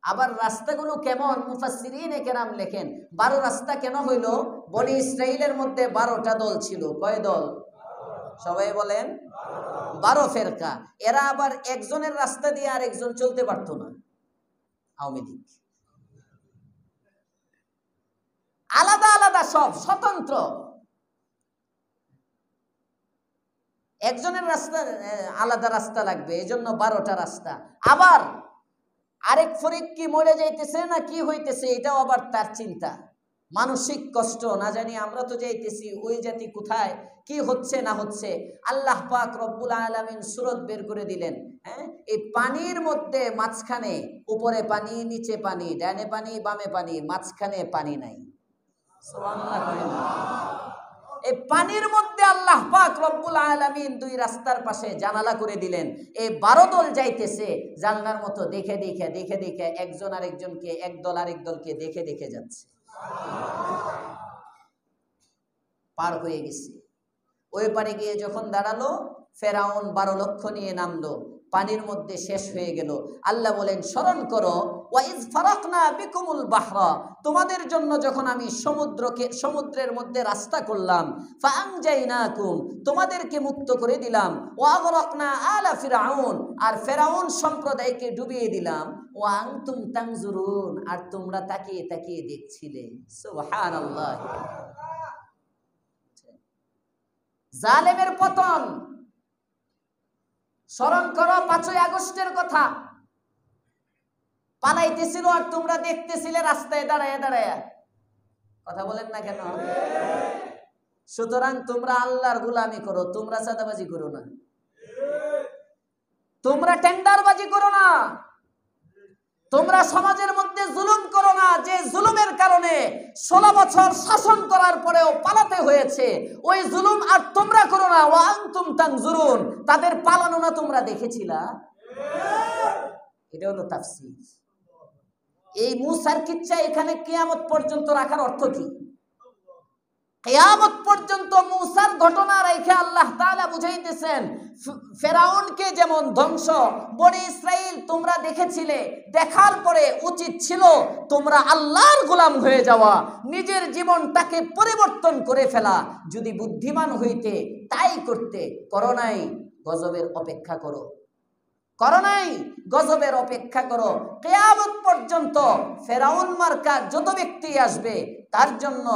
আবার রাস্তাগুলো কেমন? মুফাসসিরিনে কেরাম লেখেন 12 রাস্তা কেন হইল? বনি ইসরাইলের মধ্যে 12টা দল ছিল। কয় দল? সবাই বলেন 12 ফেরকা। এরা আবার একজনের রাস্তা দিয়ে আর একজন চলতে পারতো না। আওয়ামী লীগ আলাদা আলাদা, সব স্বতন্ত্র, একজনের রাস্তা আলাদা রাস্তা লাগবে, এজন্য 12টা রাস্তা। আবার আরেক ফরিক কি মরে যাইতেছে না কি হইতেছে, এটাও আবার তার চিন্তা, মানসিক কষ্ট। না জানি আমরা তো যাইতেছি, ওই জাতি কোথায় কি হচ্ছে না হচ্ছে। আল্লাহ পাক রব্বুল আলামিন সূরত বের করে দিলেন। এই পানির মধ্যে মাঝখানে, উপরে পানি নিচে পানি, ডানে পানি বামে পানি, মাঝখানে পানি নাই। সুবহানাল্লাহ। এই পানির মধ্যে আল্লাহ পাক রব্বুল আলামিন 2 রাস্তার পাশে জানালা করে দিলেন। এই 12 দল যাইতেছে জানলার মতো দেখে দেখে দেখে দেখে, একজন আরেকজনকে, এক দল আরেক দলকে দেখে দেখে যাচ্ছে। পার হয়ে গেছে। ওই পারে গিয়ে যখন দাঁড়ালো, ফেরাউন 12 লক্ষ নিয়ে নামলো, পানির মধ্যে শেষ হয়ে গেল। আল্লাহ বলেন স্মরণ করো, ওয়া ইজ ফারাকনা বিকুমুল বাহরা, তোমাদের জন্য যখন আমি সমুদ্রের মধ্যে রাস্তা করলাম, ফাআনজাইনাকুম, তোমাদেরকে মুক্ত করে দিলাম, ওয়া আগরাকনা আলা ফিরআউন, আর ফেরাউন সম্প্রদায়কে ডুবিয়ে দিলাম, ওয়া আনতুম তানজুরুন, আর তোমরা তাকিয়ে তাকিয়ে দেখছিলে। সুবহানাল্লাহ। জালেমের পতন স্মরণ করো। 5ই আগস্টের কথা, পালাইতেছিল আর তোমরা দেখতেছিলে রাস্তায় দাঁড়ায় দাঁড়ায়। কথা বলেন না কেন? সুতরাং তোমরা আল্লাহর গোলামি করো, তোমরা চাঁদাবাজি করো না, তোমরা টেন্ডারবাজি করো না, তোমরা সমাজের মধ্যে জুলুম করো না। যে জুলুমের কারণে 16 বছর শাসন করার পরেও পালাতে হয়েছে, ওই জুলুম আর তোমরা করো না। ওয়া আনতুম তানজুরুন, তাদের পালানো না তোমরা দেখেছিলা। এটা হলো তাফসীর। এই মূসার কিচ্ছা এখানে কিয়ামত পর্যন্ত রাখার অর্থ কি? কিয়ামত পর্যন্ত মূসার ঘটনা রেখে আল্লাহ তাআলা বুঝাইতেছেন, ফেরাউনকে যেমন ধ্বংস, বনি ইসরাইল তোমরা দেখেছিলে, দেখার পরে উচিত ছিল তোমরা আল্লাহর গোলাম হয়ে যাওয়া, নিজের জীবনটাকে পরিবর্তন করে ফেলা। যদি বুদ্ধিমান হইতে তাই করতে, করো নাই, গজবের অপেক্ষা করো, করো নাই, গজবের অপেক্ষা করো। কিয়ামত পর্যন্ত ফেরাউন মার্কা যত ব্যক্তি আসবে তার জন্য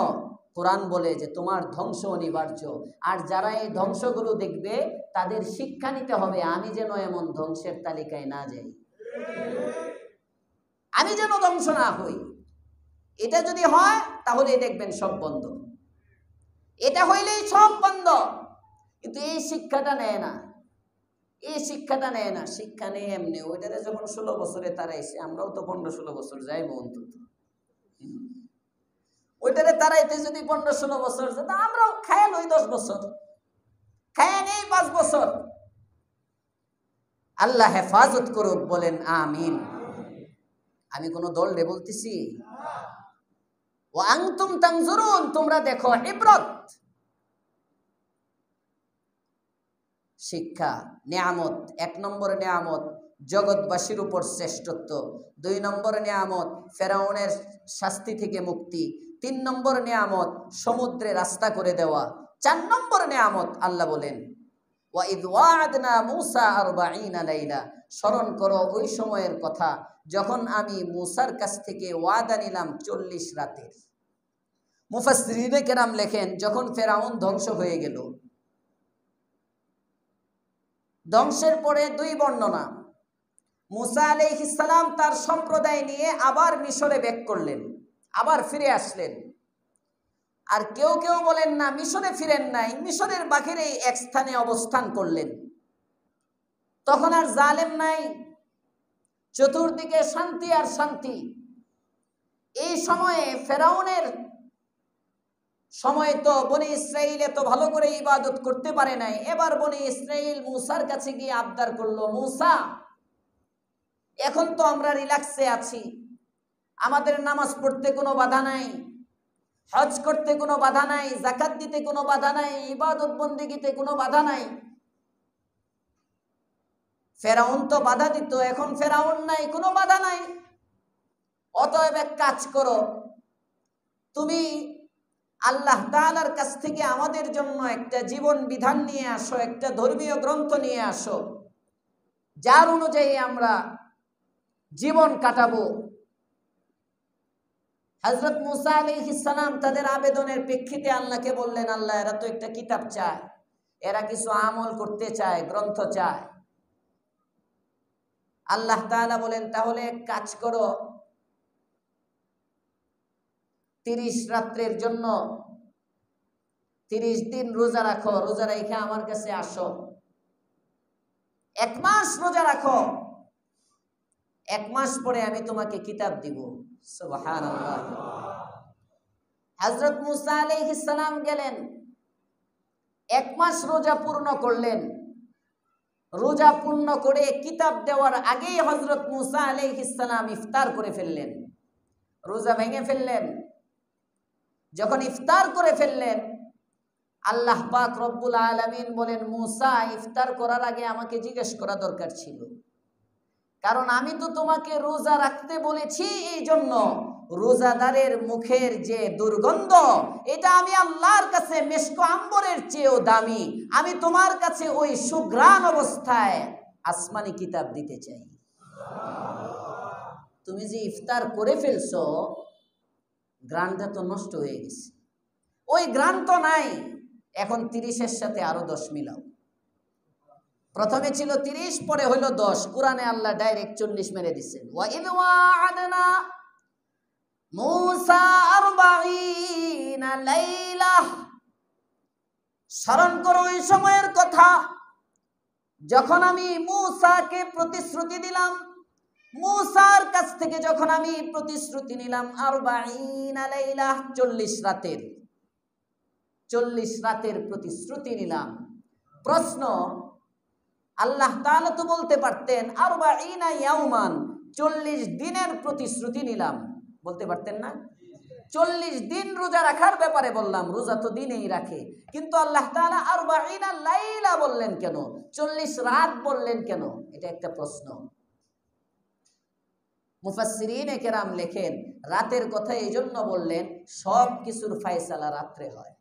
কোরআন বলে যে তোমার ধ্বংস অনিবার্য। আর যারা এই ধ্বংসগুলো দেখবে তাদের শিক্ষা নিতে হবে, আমি যেন এমন ধ্বংসের তালিকায় না যাই, আমি যেন ধ্বংস না হই। এটা যদি হয় তাহলে দেখবেন সব বন্ধ, এটা হইলেই সব বন্ধ। কিন্তু এই শিক্ষাটা নেয় না, এই শিক্ষাটা নেয় না। শিক্ষা নেই এমনি, ওইটারে যখন 16 বছরে তারাইছে, আমরাও তো 15-16 বছর যাইবো অন্তত। ওইটারে তারাইতে যদি 15-16 বছর যায়, তা আমরাও খায় লই 10 বছর, খায় নেই 5 বছর। আল্লাহ হেফাজত করুক, বলেন আমিন। আমি কোনো দল রে বলতেছি, ওয়া আনতুম তানজুরুন, তোমরা দেখো। ইবরত, শিক্ষা, নিয়ামত। 1 নম্বর নিয়ামত জগৎবাসীর উপর শ্রেষ্ঠত্ব, 2 নম্বর নিয়ামত ফেরাউনের শাস্তি থেকে মুক্তি, 3 নম্বর নিয়ামত সমুদ্রে রাস্তা করে দেওয়া, 4 নম্বর নিয়ামত আল্লাহ বলেন ওয়া ইদ ওয়া'আদনা মূসা 40 লাইলা, স্মরণ করো ওই সময়ের কথা যখন আমি মূসার কাছ থেকে ওয়াদা নিলাম 40 রাতের। মুফাসসিরিনে কেরাম লেখেন, যখন ফেরাউন ধ্বংস হয়ে গেল, ধ্বংসের পরে 2 বর্ণনা। মূসা আলাইহিস সালাম তার সম্প্রদায় নিয়ে আবার মিশরে ব্যাক করলেন, আবার ফিরে আসলেন। আর কেউ কেউ বলেন না, মিশরে ফিরেন নাই, মিশরের বাহিরে এক স্থানে অবস্থান করলেন। তখন আর জালেম নাই, চতুর্দিকে শান্তি আর শান্তি। এই সময়ে ফেরাউনের সময় তো বনি ইসরাইল এত ভালো করে ইবাদত করতে পারে নাই। এবার বনি ইসরাইল মূসার কাছে গিয়ে আবদার করলো, মূসা, এখন তো আমরা রিল্যাক্সে আছি, আমাদের নামাজ পড়তে কোনো বাধা নাই, হজ করতে কোনো বাধা নাই, যাকাত দিতে কোনো বাধা নাই, ইবাদত বন্দেগীতে কোনো বাধা নাই। ফেরাউন তো বাধা দিত, এখন ফেরাউন নাই, কোনো বাধা নাই। অতএব এক কাজ করো, তুমি আল্লাহ তাআলার কাছ থেকে আমাদের জন্য একটা জীবন বিধান নিয়ে আসো, একটা ধর্মীয় গ্রন্থ নিয়ে আসো, যার অনুযায়ী আমরা জীবন কাটাবো। হযরত মূসা আলাইহিস সালাম তাদের আবেদনের প্রেক্ষিতে আল্লাহকে বললেন, আল্লাহ, এরা তো একটা কিতাব চায়, এরা কিছু আমল করতে চায়, গ্রন্থ চায়। আল্লাহ তাআলা বলেন, তাহলে এক কাজ করো, 30 রাত্রের জন্য 30 দিন রোজা রাখো, রোজা রেখে আমার কাছে আসো। 1 মাস রোজা রাখো, 1 মাস পরে আমি তোমাকে কিতাব দিব। সুবহানাল্লাহ। হযরত মূসা আলাইহিস সালাম গেলেন, 1 মাস রোজা পূর্ণ করলেন। রোজা পূর্ণ করে কিতাব দেওয়ার আগেই হযরত মূসা আলাইহিস সালাম ইফতার করে ফেললেন, রোজা ভেঙে ফেললেন। যখন ইফতার করে ফেললেন, আল্লাহ পাক রব্বুল আলামিন বলেন, মূসা, ইফতার করার আগে আমাকে জিজ্ঞেস করা দরকার ছিল, কারণ আমি তো তোমাকে রোজা রাখতে বলেছি। এই জন্য রোজাদারের মুখের যে দুর্গন্ধ, এটা আমি আল্লাহর কাছে মেশক আম্বরের চেয়েও দামি। আমি তোমার কাছে ওই সুঘ্রাণ অবস্থায় আসমানি কিতাব দিতে চাই। তুমি যে ইফতার করে ফেলছো, গ্রানটা তো নষ্ট হয়ে গেছে, ওই গ্রান তো নাই। এখন 30-এর সাথে আরো 10 মিলাও। প্রথমে ছিল 30, পরে হলো 10। কোরআনে আল্লাহ ডাইরেক্ট 40 মেরে দিচ্ছেন। ওয়া ইদ ওয়া'আদনা মূসা 40 লাইলা, স্মরণ করো ওই সময়ের কথা যখন আমি মূসাকে প্রতিশ্রুতি দিলাম, মূসার কাছ থেকে যখন আমি প্রতিশ্রুতি নিলাম 40 লাইলা, 40 রাতের, 40 রাতের প্রতিশ্রুতি নিলাম। প্রশ্ন, আল্লাহ তাআলা তো বলতে পারতেন 40 ইয়াওমান, 40 দিনের প্রতিশ্রুতি নিলাম, বলতে পারতেন না? 40 দিন রোজা রাখার ব্যাপারে বললাম, রোজা তো দিনেই রাখে, কিন্তু আল্লাহ তাআলা 40 লাইলা বললেন কেন, 40 রাত বললেন কেন? এটা একটা প্রশ্ন। মুফাসসিরিনে কেরাম লেখেন, রাতের কথা এই জন্য বললেন, সব কিছুর ফায়সালা রাত্রে হয়।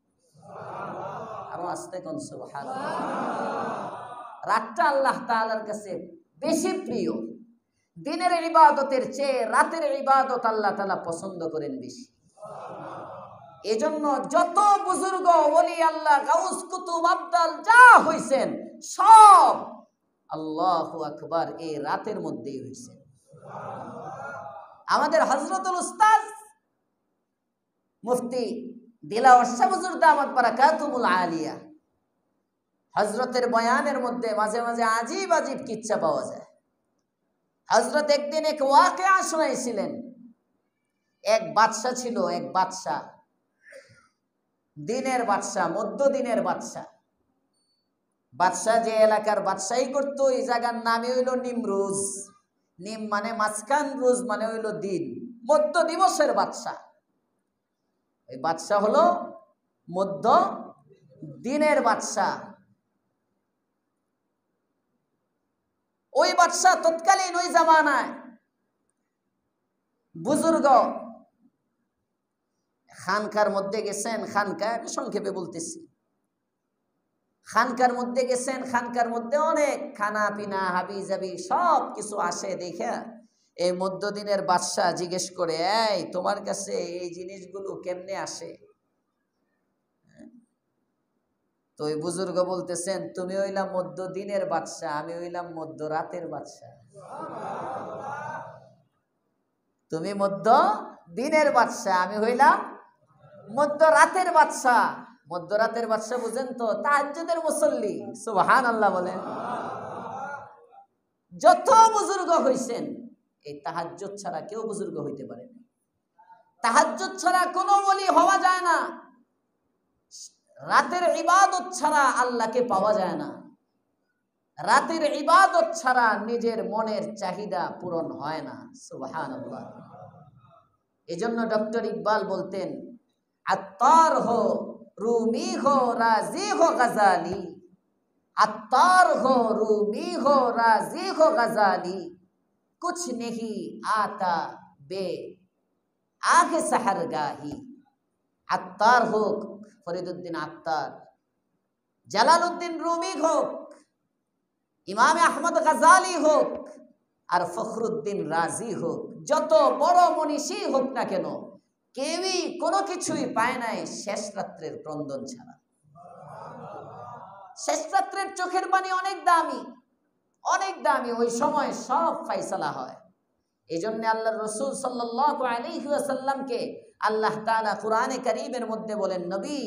আরো আস্তে কোন সুবহানাল্লাহ। রাতটা আল্লাহ তাআলার কাছে বেশি প্রিয়। দিনের ইবাদতের চেয়ে রাতের ইবাদত আল্লাহ তাআলা পছন্দ করেন বেশি। এজন্য যত বুজুর্গ ওলি আল্লাহ, গাউস, কুতুব, আবদাল যা হইছেন, সব আল্লাহু আকবার এই রাতের মধ্যেই হইছেন। আমাদের হযরতুল উস্তাদ মুফতি দিলাওয়ার শাহ হুজুর দামাত বারাকাতুহুল আলিয়া, হযরতের বয়ানের মধ্যে মাঝে মাঝে আজীব আজীব কিচ্ছা পাওয়া যায়। হযরত একদিন এক ওয়াকিয়া শোনাইছিলেন। এক বাদশা ছিল, এক বাদশা, দিনের বাদশা, মধ্য দিনের বাদশা। বাদশা যে এলাকার বাদশাহী করত, এই জায়গার নামই হইল নিমরুজ। নিম মানে মাঝখান, রুজ মানে হইল দিন, মধ্য দিবসের বাদশা। এই বাদশা হলো মধ্য দিনের বাদশা। ওই বাদশা তৎকালীন ওই জামানায় বুজুর্গ খানকার মধ্যে গেছেন। খানকা সংক্ষেপে বলতেছি, খানকার মধ্যে গেছেন। খানকার মধ্যে অনেক খানা পিনা হাবি জাবি সব কিছু আসে দেখে এই মধ্যদিনের বাদশা জিজ্ঞেস করে, এই তোমার কাছে এই জিনিসগুলো কেমনে আসে? তো ওই বুজুর্গ বলতেছেন, তুমি হইলাম মধ্যদিনের বাদশা, আমি হইলাম মধ্য রাতের বাদশা। তুমি মধ্য দিনের বাদশা, আমি হইলাম মধ্য রাতের বাদশা। মধ্য রাতের বাদশা বুঝেন তো? তাহাজ্জুদের মুসল্লি। সুবহানাল্লাহ বলেন। যত বুজুর্গ হইছেন এই তাহাজ্জুদ ছাড়া কেউ বুজুর্গ হইতে পারে না। তাহাজ্জুদ ছাড়া কোনো ওলি হওয়া যায় না। রাতের ইবাদত ছাড়া আল্লাহকে পাওয়া যায় না। রাতের ইবাদত ছাড়া নিজের মনের চাহিদা পূরণ হয় না। সুবহানাল্লাহ। এজন্য ডক্টর ইকবাল বলতেন, আত্তার হো রুমি হো রাজি হো গজালি, আত্তার হো রুমি হো রাজি হো গজালি, कुछ नहीं आता बे आगे सहरगाही। আত্তার হোক ফরিদুদ্দিন আত্তার, জালালউদ্দিন রুমি হোক, ইমাম আহমদ গজালি হোক, আর ফখরুদ্দিন রাজি হোক, যত বড় মনীষী হোক না কেন, কেউই কোনো কিছুই পায় নাই শেষ রাত্রের ক্রন্দন ছাড়া। শেষ রাত্রের চোখের পানি অনেক দামি, অনেক দামি। ওই সময় সব ফাইসালা হয়। এই জন্য আল্লাহ রসুল সাল্লাল্লাহু আলাইহি ওয়াসাল্লামকে আল্লাহ তাআলা কুরআনে কারীমের মধ্যে বলেন, নবী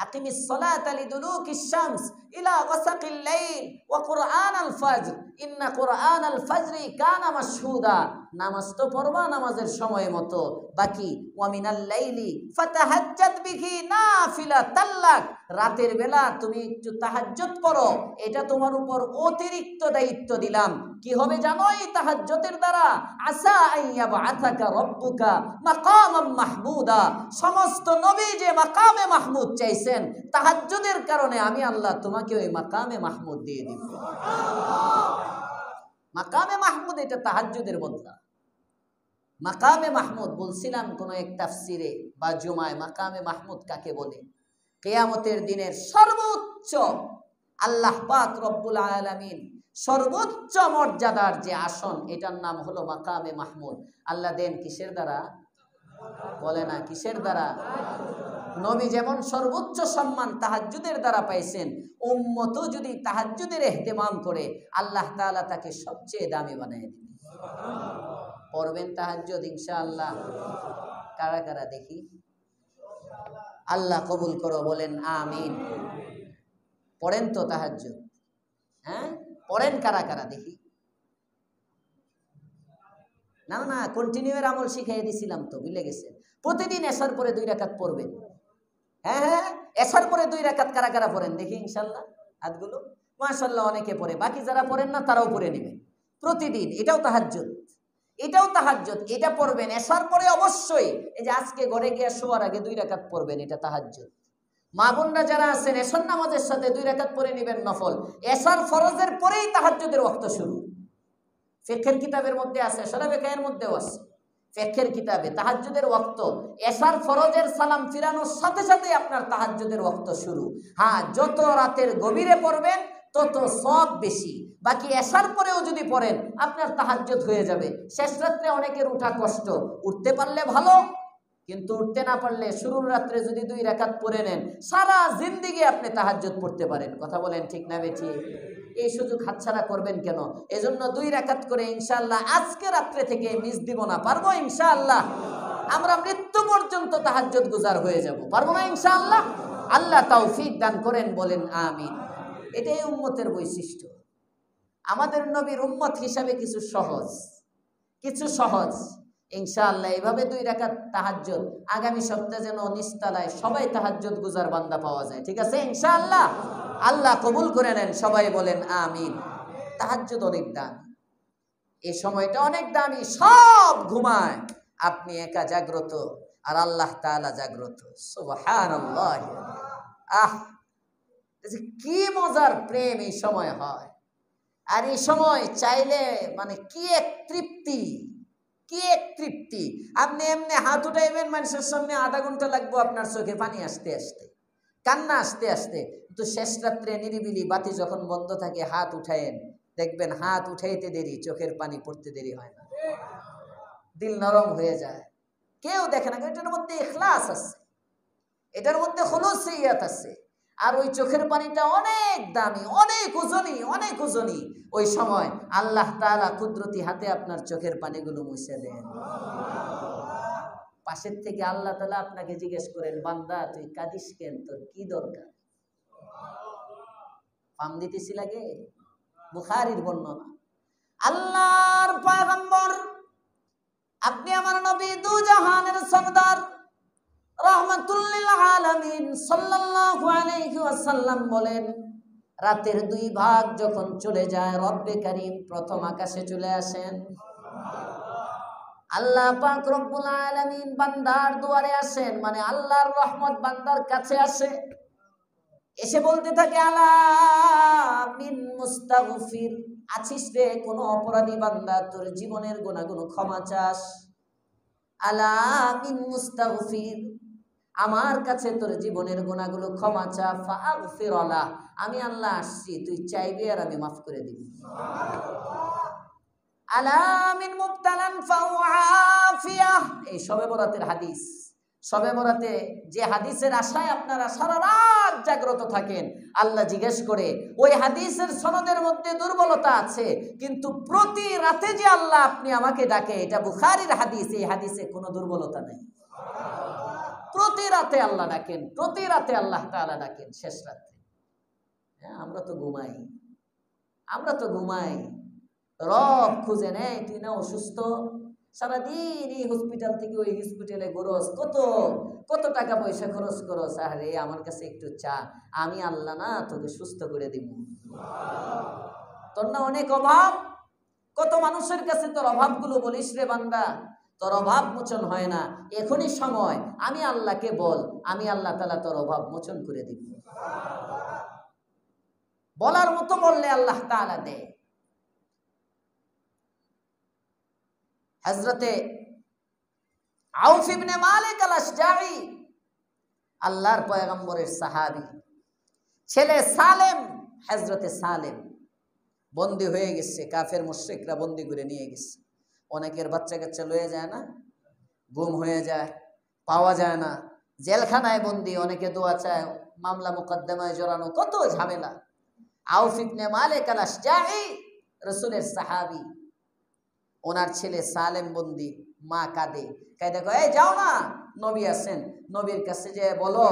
আকিমিস সালাতা লিদুলুকিশ শামস ইলা গাসাকিল লাইল ওয়া কুরআনাল ফজর ইন্না কুরআনাল ফজরি কানা মাশহুদা। নামাজ তো পড়বা নামাজের সময় মতো, বাকি ওয়া মিনাল লাইলি ফাতাহাজ্জাদ বিহি নাফিলাতাল লাক। রাতের বেলা তুমি একটু তাহাজ্জুদ পড়ো, এটা তোমার উপর অতিরিক্ত দায়িত্ব দিলাম। কি হবে জানো এই তাহাজ্জুদের দ্বারা? আসা আইয়াবআসাকা রব্বুকা মাকামাম মাহমুদা। সমস্ত নবী যে মাকামে মাহমুদ চাইছেন, তাহাজ্জুদের কারণে আমি আল্লাহ তোমাকে ওই মাকামে মাহমুদ দিয়ে দিব। মাকামে মাহমুদ এটা তাহাজ্জুদের বদলা। মাকামে মাহমুদ বলছিলাম কোন এক তাফসিরে বা জুমায়, মাকামে মাহমুদ কাকে বলে? কিয়ামতের দিনের সর্বোচ্চ আল্লাহ পাক রব্বুল আলামিন সর্বোচ্চ মর্যাদার যে আসন, এটার নাম হলো মাকামে মাহমুদ। আল্লাহ দেন কিসের দ্বারা? বলে না কিসের দ্বারা? নবী যেমন সর্বোচ্চ সম্মান তাহাজ্জুদের দ্বারা পাইছেন, উম্মতও যদি তাহাজ্জুদের ইহতিমাম করে আল্লাহ তাআলা তাকে সবচেয়ে দামি বানিয়ে দিবেন। পড়বেন তাহাজ্জুদ ইনশাআল্লাহ? কারা কারা দেখি? আল্লাহ কবুল করো, বলেন আমিন। পড়েন তো তাহাজ্জুদ? হ্যাঁ পড়েন কারা কারা দেখি? না না কন্টিনিউ এর আমল শিখাই দিছিলাম তো, ভুলে গেছেন। প্রতিদিন এশার পরে 2 রাকাত পড়বেন। হ্যাঁ হ্যাঁ এশার পরে 2 রাকাত কারা কারা পড়েন দেখি ইনশাআল্লাহ? হাতগুলো। মাশাআল্লাহ অনেকে পড়ে, বাকি যারা পড়েন না তারাও পড়ে নেবেন প্রতিদিন। এটাও তাহাজ্জুদ, এটাও তাহাজ্জুদ। এটা পড়বেন এশার পরে অবশ্যই। এই যে আজকে ঘরে গিয়ে শোয়ার আগে 2 রাকাত পড়বেন, এটা তাহাজ্জুদ। মা বোনরা যারা আছেন এশার নামাজের সাথে 2 রাকাত পড়ে নেবেন নফল। এশার ফরজের পরেই তাহাজ্জুদের ওয়াক্ত শুরু। ফিকহের কিতাবের মধ্যে আছে, শরহ ফিকহের মধ্যেও আছে। ফিকহের কিতাবে তাহাজ্জুদের ওয়াক্ত এশার ফরজের সালাম ফিরানোর সাথে সাথে আপনার তাহাজ্জুদের ওয়াক্ত শুরু। হ্যাঁ যত রাতের গভীরে পড়বেন তত সওয়াব বেশি। বাকি এশার পরেও যদি পড়েন আপনার তাহাজ্জুদ হয়ে যাবে। শেষ রাত্রে অনেকের উঠা কষ্ট, উঠতে পারলে ভালো, কিন্তু উঠতে না পারলে শুরুর রাত্রে যদি 2 রাকাত পড়ে নেন সারা জিন্দেগি আপনি তাহাজ্জুদ পড়তে পারেন। কথা বলেন ঠিক না বেঠিক? এই সুযোগ হাতছাড়া করবেন কেন? এজন্য 2 রাকাত করে ইনশাআল্লাহ আজকে রাত্রে থেকে মিস দিব না। পারবো ইনশাআল্লাহ? আমরা মৃত্যু পর্যন্ত তাহাজ্জুদ গুজার হয়ে যাব, পারবো না ইনশাআল্লাহ? আল্লাহ তৌফিক দান করেন, বলেন আমিন। এটাই উম্মতের বৈশিষ্ট্য। আমাদের নবীর উম্মত হিসাবে কিছু সহজ ইনশাআল্লাহ। এইভাবে 2 রাকাত তাহাজ্জুদ আগামী সপ্তাহে যেন নিস্তালায় সবাই তাহাজ্জুদ গুজার বান্দা পাওয়া যায়, ঠিক আছে ইনশাআল্লাহ? আল্লাহ কবুল করে নেন, সবাই বলেন আমিন। তাহাজ্জুদ অনেক দামি, এই সময়টা অনেক দামি। সব ঘুমায়, আপনি একা জাগ্রত, আর আল্লাহ তাআলা জাগ্রত। সুবহানাল্লাহ। আহ, কি মজার প্রেম এই সময় হয়। আর এই সময় চাইলে মানে কি এক তৃপ্তি, কি এক তৃপ্তি। আপনি এমনি হাত উঠাইবেন, মানুষের সামনে আধা ঘন্টা লাগবে আপনার চোখে পানি আসতে আসতে, কান্না আসতে আসতে। কিন্তু শেষ রাত্রে নিরিবিলি বাতি যখন বন্ধ থাকে, হাত উঠায়েন, দেখবেন হাত উঠাইতে দেরি, চোখের পানি পড়তে দেরি হয় না, দিল নরম হয়ে যায়। কেউ দেখে না, এটার মধ্যে ইখলাস আছে, এটার মধ্যে খুলুসিয়াত আছে। আর ওই চোখের পানিটা অনেক দামি, অনেক ওজনী, অনেক ওজনী। ওই সময় আল্লাহ তাআলা কুদরতি হাতে আপনার চোখের পানিগুলো মুছে দেন। পাশের থেকে আল্লাহ তাআলা আপনাকে জিজ্ঞেস করেন, বান্দা তুই কাঁদিস কেন, তোর কি দরকার? পাম দিতেছি লাগে। বুখারীর বর্ণনা। আল্লাহর পয়গম্বর, আপনি আমার নবী, দু জাহানের সরদার, রাহমাতুল লিল আলামিন সাল্লাল্লাহু আলাইহি ওয়াসাল্লাম বলেন, রাতের দুই ভাগ যখন চলে যায়, রব্বে কারীম প্রথম আকাশে চলে আসেন। আল্লাহ পাক রব্বুল আলামিন বান্দার দুয়ারে আসেন, মানে আল্লাহর রহমত বান্দার কাছে আসে। এসে বলতে থাকে, আলা মিন মুস্তাগফির, আছিস রে কোন অপরাধী বান্দা, তোর জীবনের গুনাহগুলো ক্ষমা চাস? আলা মিন মুস্তাগফির, আমার কাছে তোর জীবনের গুনাহগুলো ক্ষমা চা, ফাগফির লা, আমি আল্লাহ আসছি, তুই চাইবি আর আমি মাফ করে দিব। আলা মিন মুবতালান ফাউআফিয়া, এই শবে বরাতের হাদিস। শবে বরাতে যে হাদিসের আশায় আপনারা সারা রাত জাগ্রত থাকেন, আল্লাহ জিজ্ঞেস করে, ওই হাদিসের সনদের মধ্যে দুর্বলতা আছে, কিন্তু প্রতি রাতে যে আল্লাহ আপনি আমাকে ডাকে, এটা বুখারীর হাদিস, এই হাদিসে কোনো দুর্বলতা নাই। প্রতি রাতে আল্লাহ ডাকেন, প্রতি রাতে আল্লাহ তাআলা ডাকেন, শেষ রাতে। হ্যাঁ, আমরা তো ঘুমাই, আমরা তো ঘুমাই। রব খুঁজে নেয়, তুই না অসুস্থ, সারাদিন এই হসপিটাল থেকে ওই হসপিটালে ঘুরোস, কত কত টাকা পয়সা খরচ করস, আরে আমার কাছে একটু চা, আমি আল্লাহ না তোকে সুস্থ করে দিব। তোর না অনেক অভাব, কত মানুষের কাছে তোর অভাবগুলো বলিস রে বান্দা, তোর অভাব মোচন হয় না, এখনই সময়, আমি আল্লাহকে বল, আমি আল্লাহ তাআলা তোর অভাব মোচন করে দিব। বলার মতো বললে আল্লাহ তাআলা দেয়। হযরতে আউফ ইবনে মালিক আল-আশজাঈ, আল্লাহর পয়গম্বরের সাহাবী, ছেলে সালেম, হযরতে সালেম বন্দী হয়ে গেছে, কাফের মুশরিকরা বন্দী করে নিয়ে গেছে। অনেকের বাচ্চা কাচ্চা লয়ে যায় না, গুম হয়ে যায়, পাওয়া যায় না, জেলখানায় বন্দী, অনেকে দোয়া চায়, মামলা মোকদ্দমায় জড়ানো, কত ঝামেলা। আউফ ইবনে মালিক আল-আশজাঈ রাসূলের সাহাবী, ওনার ছেলে সালেম বন্দী, মা কাঁদে, কাঁদে কয়, এই যাও না, নবী আছেন, নবীর কাছে যে বলো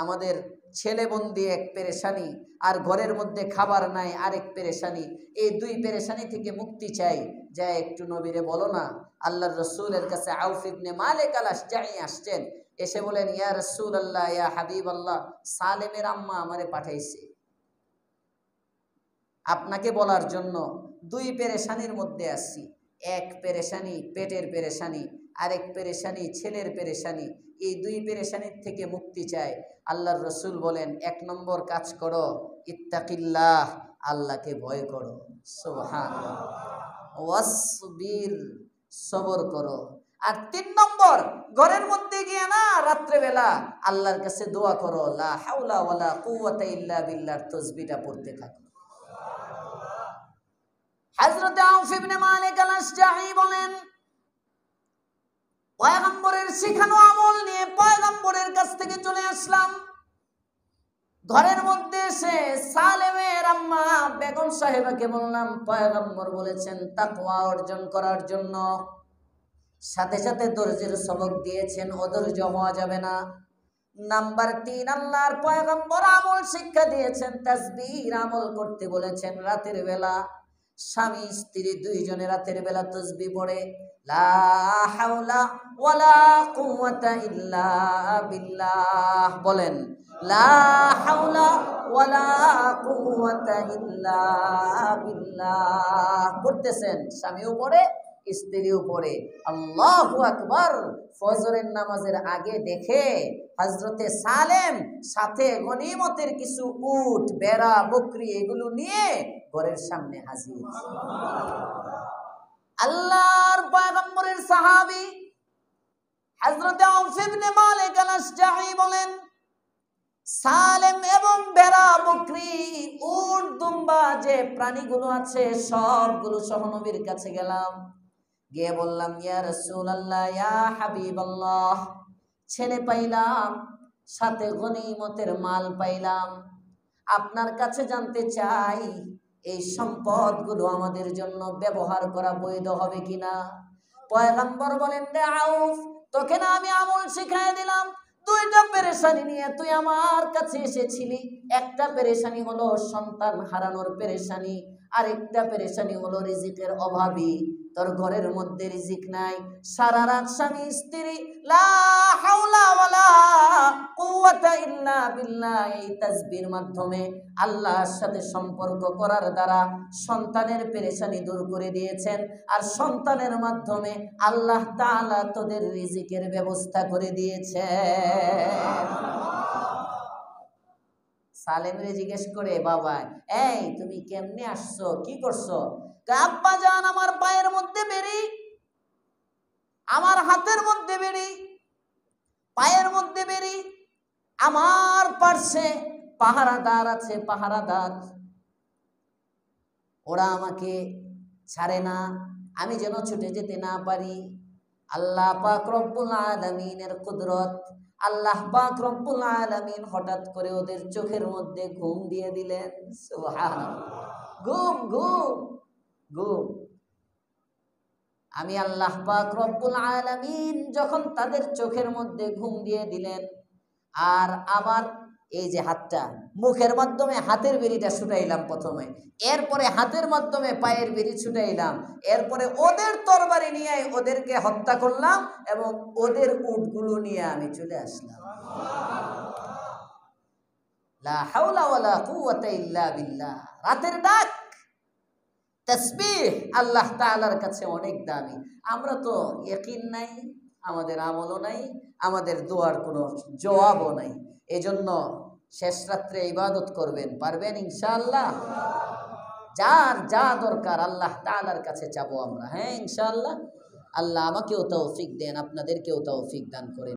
আমাদের ছেলে বন্দী, এক পেরেশানি, আর ঘরের মধ্যে খাবার নাই আরেক পেরেশানি, এই দুই পেরেশানি থেকে মুক্তি চাই, যা একটু নবীরে বলো না। আল্লাহর রাসূলের কাছে আউফ ইবনে মালিক আল-আশজাঈ আসছেন, এসে বলেন, ইয়া রাসূলুল্লাহ, ইয়া হাবিবাল্লাহ, সালেমের আম্মা আমারে পাঠাইছে আপনাকে বলার জন্য, দুই পেরেশানির মধ্যে আছি, এক পেরেশানি পেটের পেরেশানি, আরেক পেরেশানি ছেলের পেরেশানি, এই দুই পেরেশানির থেকে মুক্তি চায়। আল্লাহর রাসূল বলেন, এক নম্বর কাজ করো, ইত্তাকিল্লাহ, আল্লাহকে ভয় করো, সুবহানাল্লাহ, ওয়াসবির, সবর করো। আর তিন নম্বর, ঘরের মধ্যে গিয়ে না রাত্রেবেলা আল্লাহর কাছে দোয়া করো, লা হাওলা ওয়ালা কুওয়াতা ইল্লা বিল্লাহ, তাসবিহটা পড়তে থাকো। হযরত আউফ ইবনে মালিক আল-আশজাঈ বলেন, পয়গম্বরের শিখানো আমল নিয়ে পয়গম্বরের কাছ থেকে চলে আসলাম। ঘরের মধ্যে এসে সালেমের আম্মা বেগম সাহেবাকে বললাম, পয়গম্বর বলেছেন তাকওয়া অর্জন করার জন্য, সাথে সাথে ধৈর্যের সবক দিয়েছেন, অধৈর্য হওয়া যাবে না। নাম্বার 3, আল্লাহর পয়গম্বর আমল শিক্ষা দিয়েছেন, তাসবিহ আমল করতে বলেছেন। রাতের বেলা স্বামী স্ত্রী দুইজনে রাতের বেলা তাসবিহ পড়ে, লা হাওলা ওয়ালা কুওয়াতা ইল্লা বিল্লাহ, বলেন লা হাওলা ওয়ালা কুওয়াতা ইল্লা বিল্লাহ, পড়তেছেন, স্বামীও পড়ে স্ত্রীও পড়ে। আল্লাহু আকবার। ফজরের নামাজের আগে দেখে হযরতে সালেম সাথে গনিমতের কিছু উট, বেড়া, বকরি এগুলো নিয়ে ঘরের সামনে হাজির। আল্লাহর পয়গম্বরের সাহাবী হযরতে আউফ ইবনে মালিক আল-আশজাঈ বলেন, সালেম এবং বেড়া, বকরি, উট, দুম্বা যে প্রাণীগুলো আছে সবগুলো সহ নবীর কাছে গেলাম, গিয়ে বললাম, ইয়া রাসূলুল্লাহ, ইয়া হাবিবাল্লাহ, ছেলে পাইলাম, সাথে গনিমতের মাল পাইলাম, আপনার কাছে জানতে চাই এই সম্পদগুলো আমাদের জন্য ব্যবহার করা বৈধ হবে কিনা। পয়গম্বর বলেন, রে আউফ, তোকে না আমি আমল শিখাই দিলাম, দুইটা পেরেশানি নিয়ে তুই আমার কাছে এসেছিলি। একটা পেরেশানি হলো সন্তান হারানোর পেরেশানি, আরেকটা পেরেশানি হলো রিজিকের অভাবী। তোর ঘরের মধ্যে রিজিক নাই, সারা রাত স্বামী স্ত্রী লা হাওলা ওয়ালা কুওয়াতা ইল্লা বিল্লাহ এই তাসবিহর মাধ্যমে আল্লাহর সাথে সম্পর্ক করার দ্বারা সন্তানের পেরেশানি দূর করে দিয়েছেন, আর সন্তানের মাধ্যমে আল্লাহ তাআলা তোদের রিজিকের ব্যবস্থা করে দিয়েছেন। সালেমরে জিজ্ঞেস করে, বাবা এই তুমি কেমনে আসছো, কি করছো? আব্বা জান, আমার পায়ের মধ্যে বেড়ি, আমার হাতের মধ্যে বেড়ি, পায়ের মধ্যে বেড়ি, আমার পার্শ্বে পাহারাদার আছে, পাহারাদার, ওরা আমাকে ছাড়ে না, আমি যেন ছুটে যেতে না পারি। আল্লাহ পাক রব্বুল আলামিনের কুদরত, আল্লাহ পাক রব্বুল আলামিন হঠাৎ করে ওদের চোখের মধ্যে ঘুম দিয়ে দিলেন। সুবহানাল্লাহ। ঘুম ঘুম ঘুম। আমি আল্লাহ পাক রব্বুল আলামিন যখন তাদের চোখের মধ্যে ঘুম দিয়ে দিলেন, আর আবার এই যে হাতটা, মুখের মাধ্যমে হাতের বেড়িটা ছুটাইলাম প্রথমে, এরপরে হাতের মাধ্যমে পায়ের বেড়ি ছুটাইলাম, এরপরে ওদের তরবারি নিয়ে ওদেরকে হত্যা করলাম এবং ওদের উটগুলো নিয়ে আমি চলে আসলাম। লা হাওলা ওয়ালা কুওয়াতা ইল্লা বিল্লাহ। রাতের ডাক, তাসবিহ আল্লাহ তাআলার কাছে অনেক দামি। আমরা তো ইয়াকিন নাই, আমাদের আমলও নাই, আমাদের দোয়ার কোনো জবাবও নাই। এজন্য শেষ রাত্রে ইবাদত করবেন, পারবেন ইনশাআল্লাহ? যার যা দরকার আল্লাহ তাআলার কাছে চাবো আমরা, হ্যাঁ ইনশাআল্লাহ। আল্লাহ আমাকেও তৌফিক দেন, আপনাদেরকেও তৌফিক দান করেন।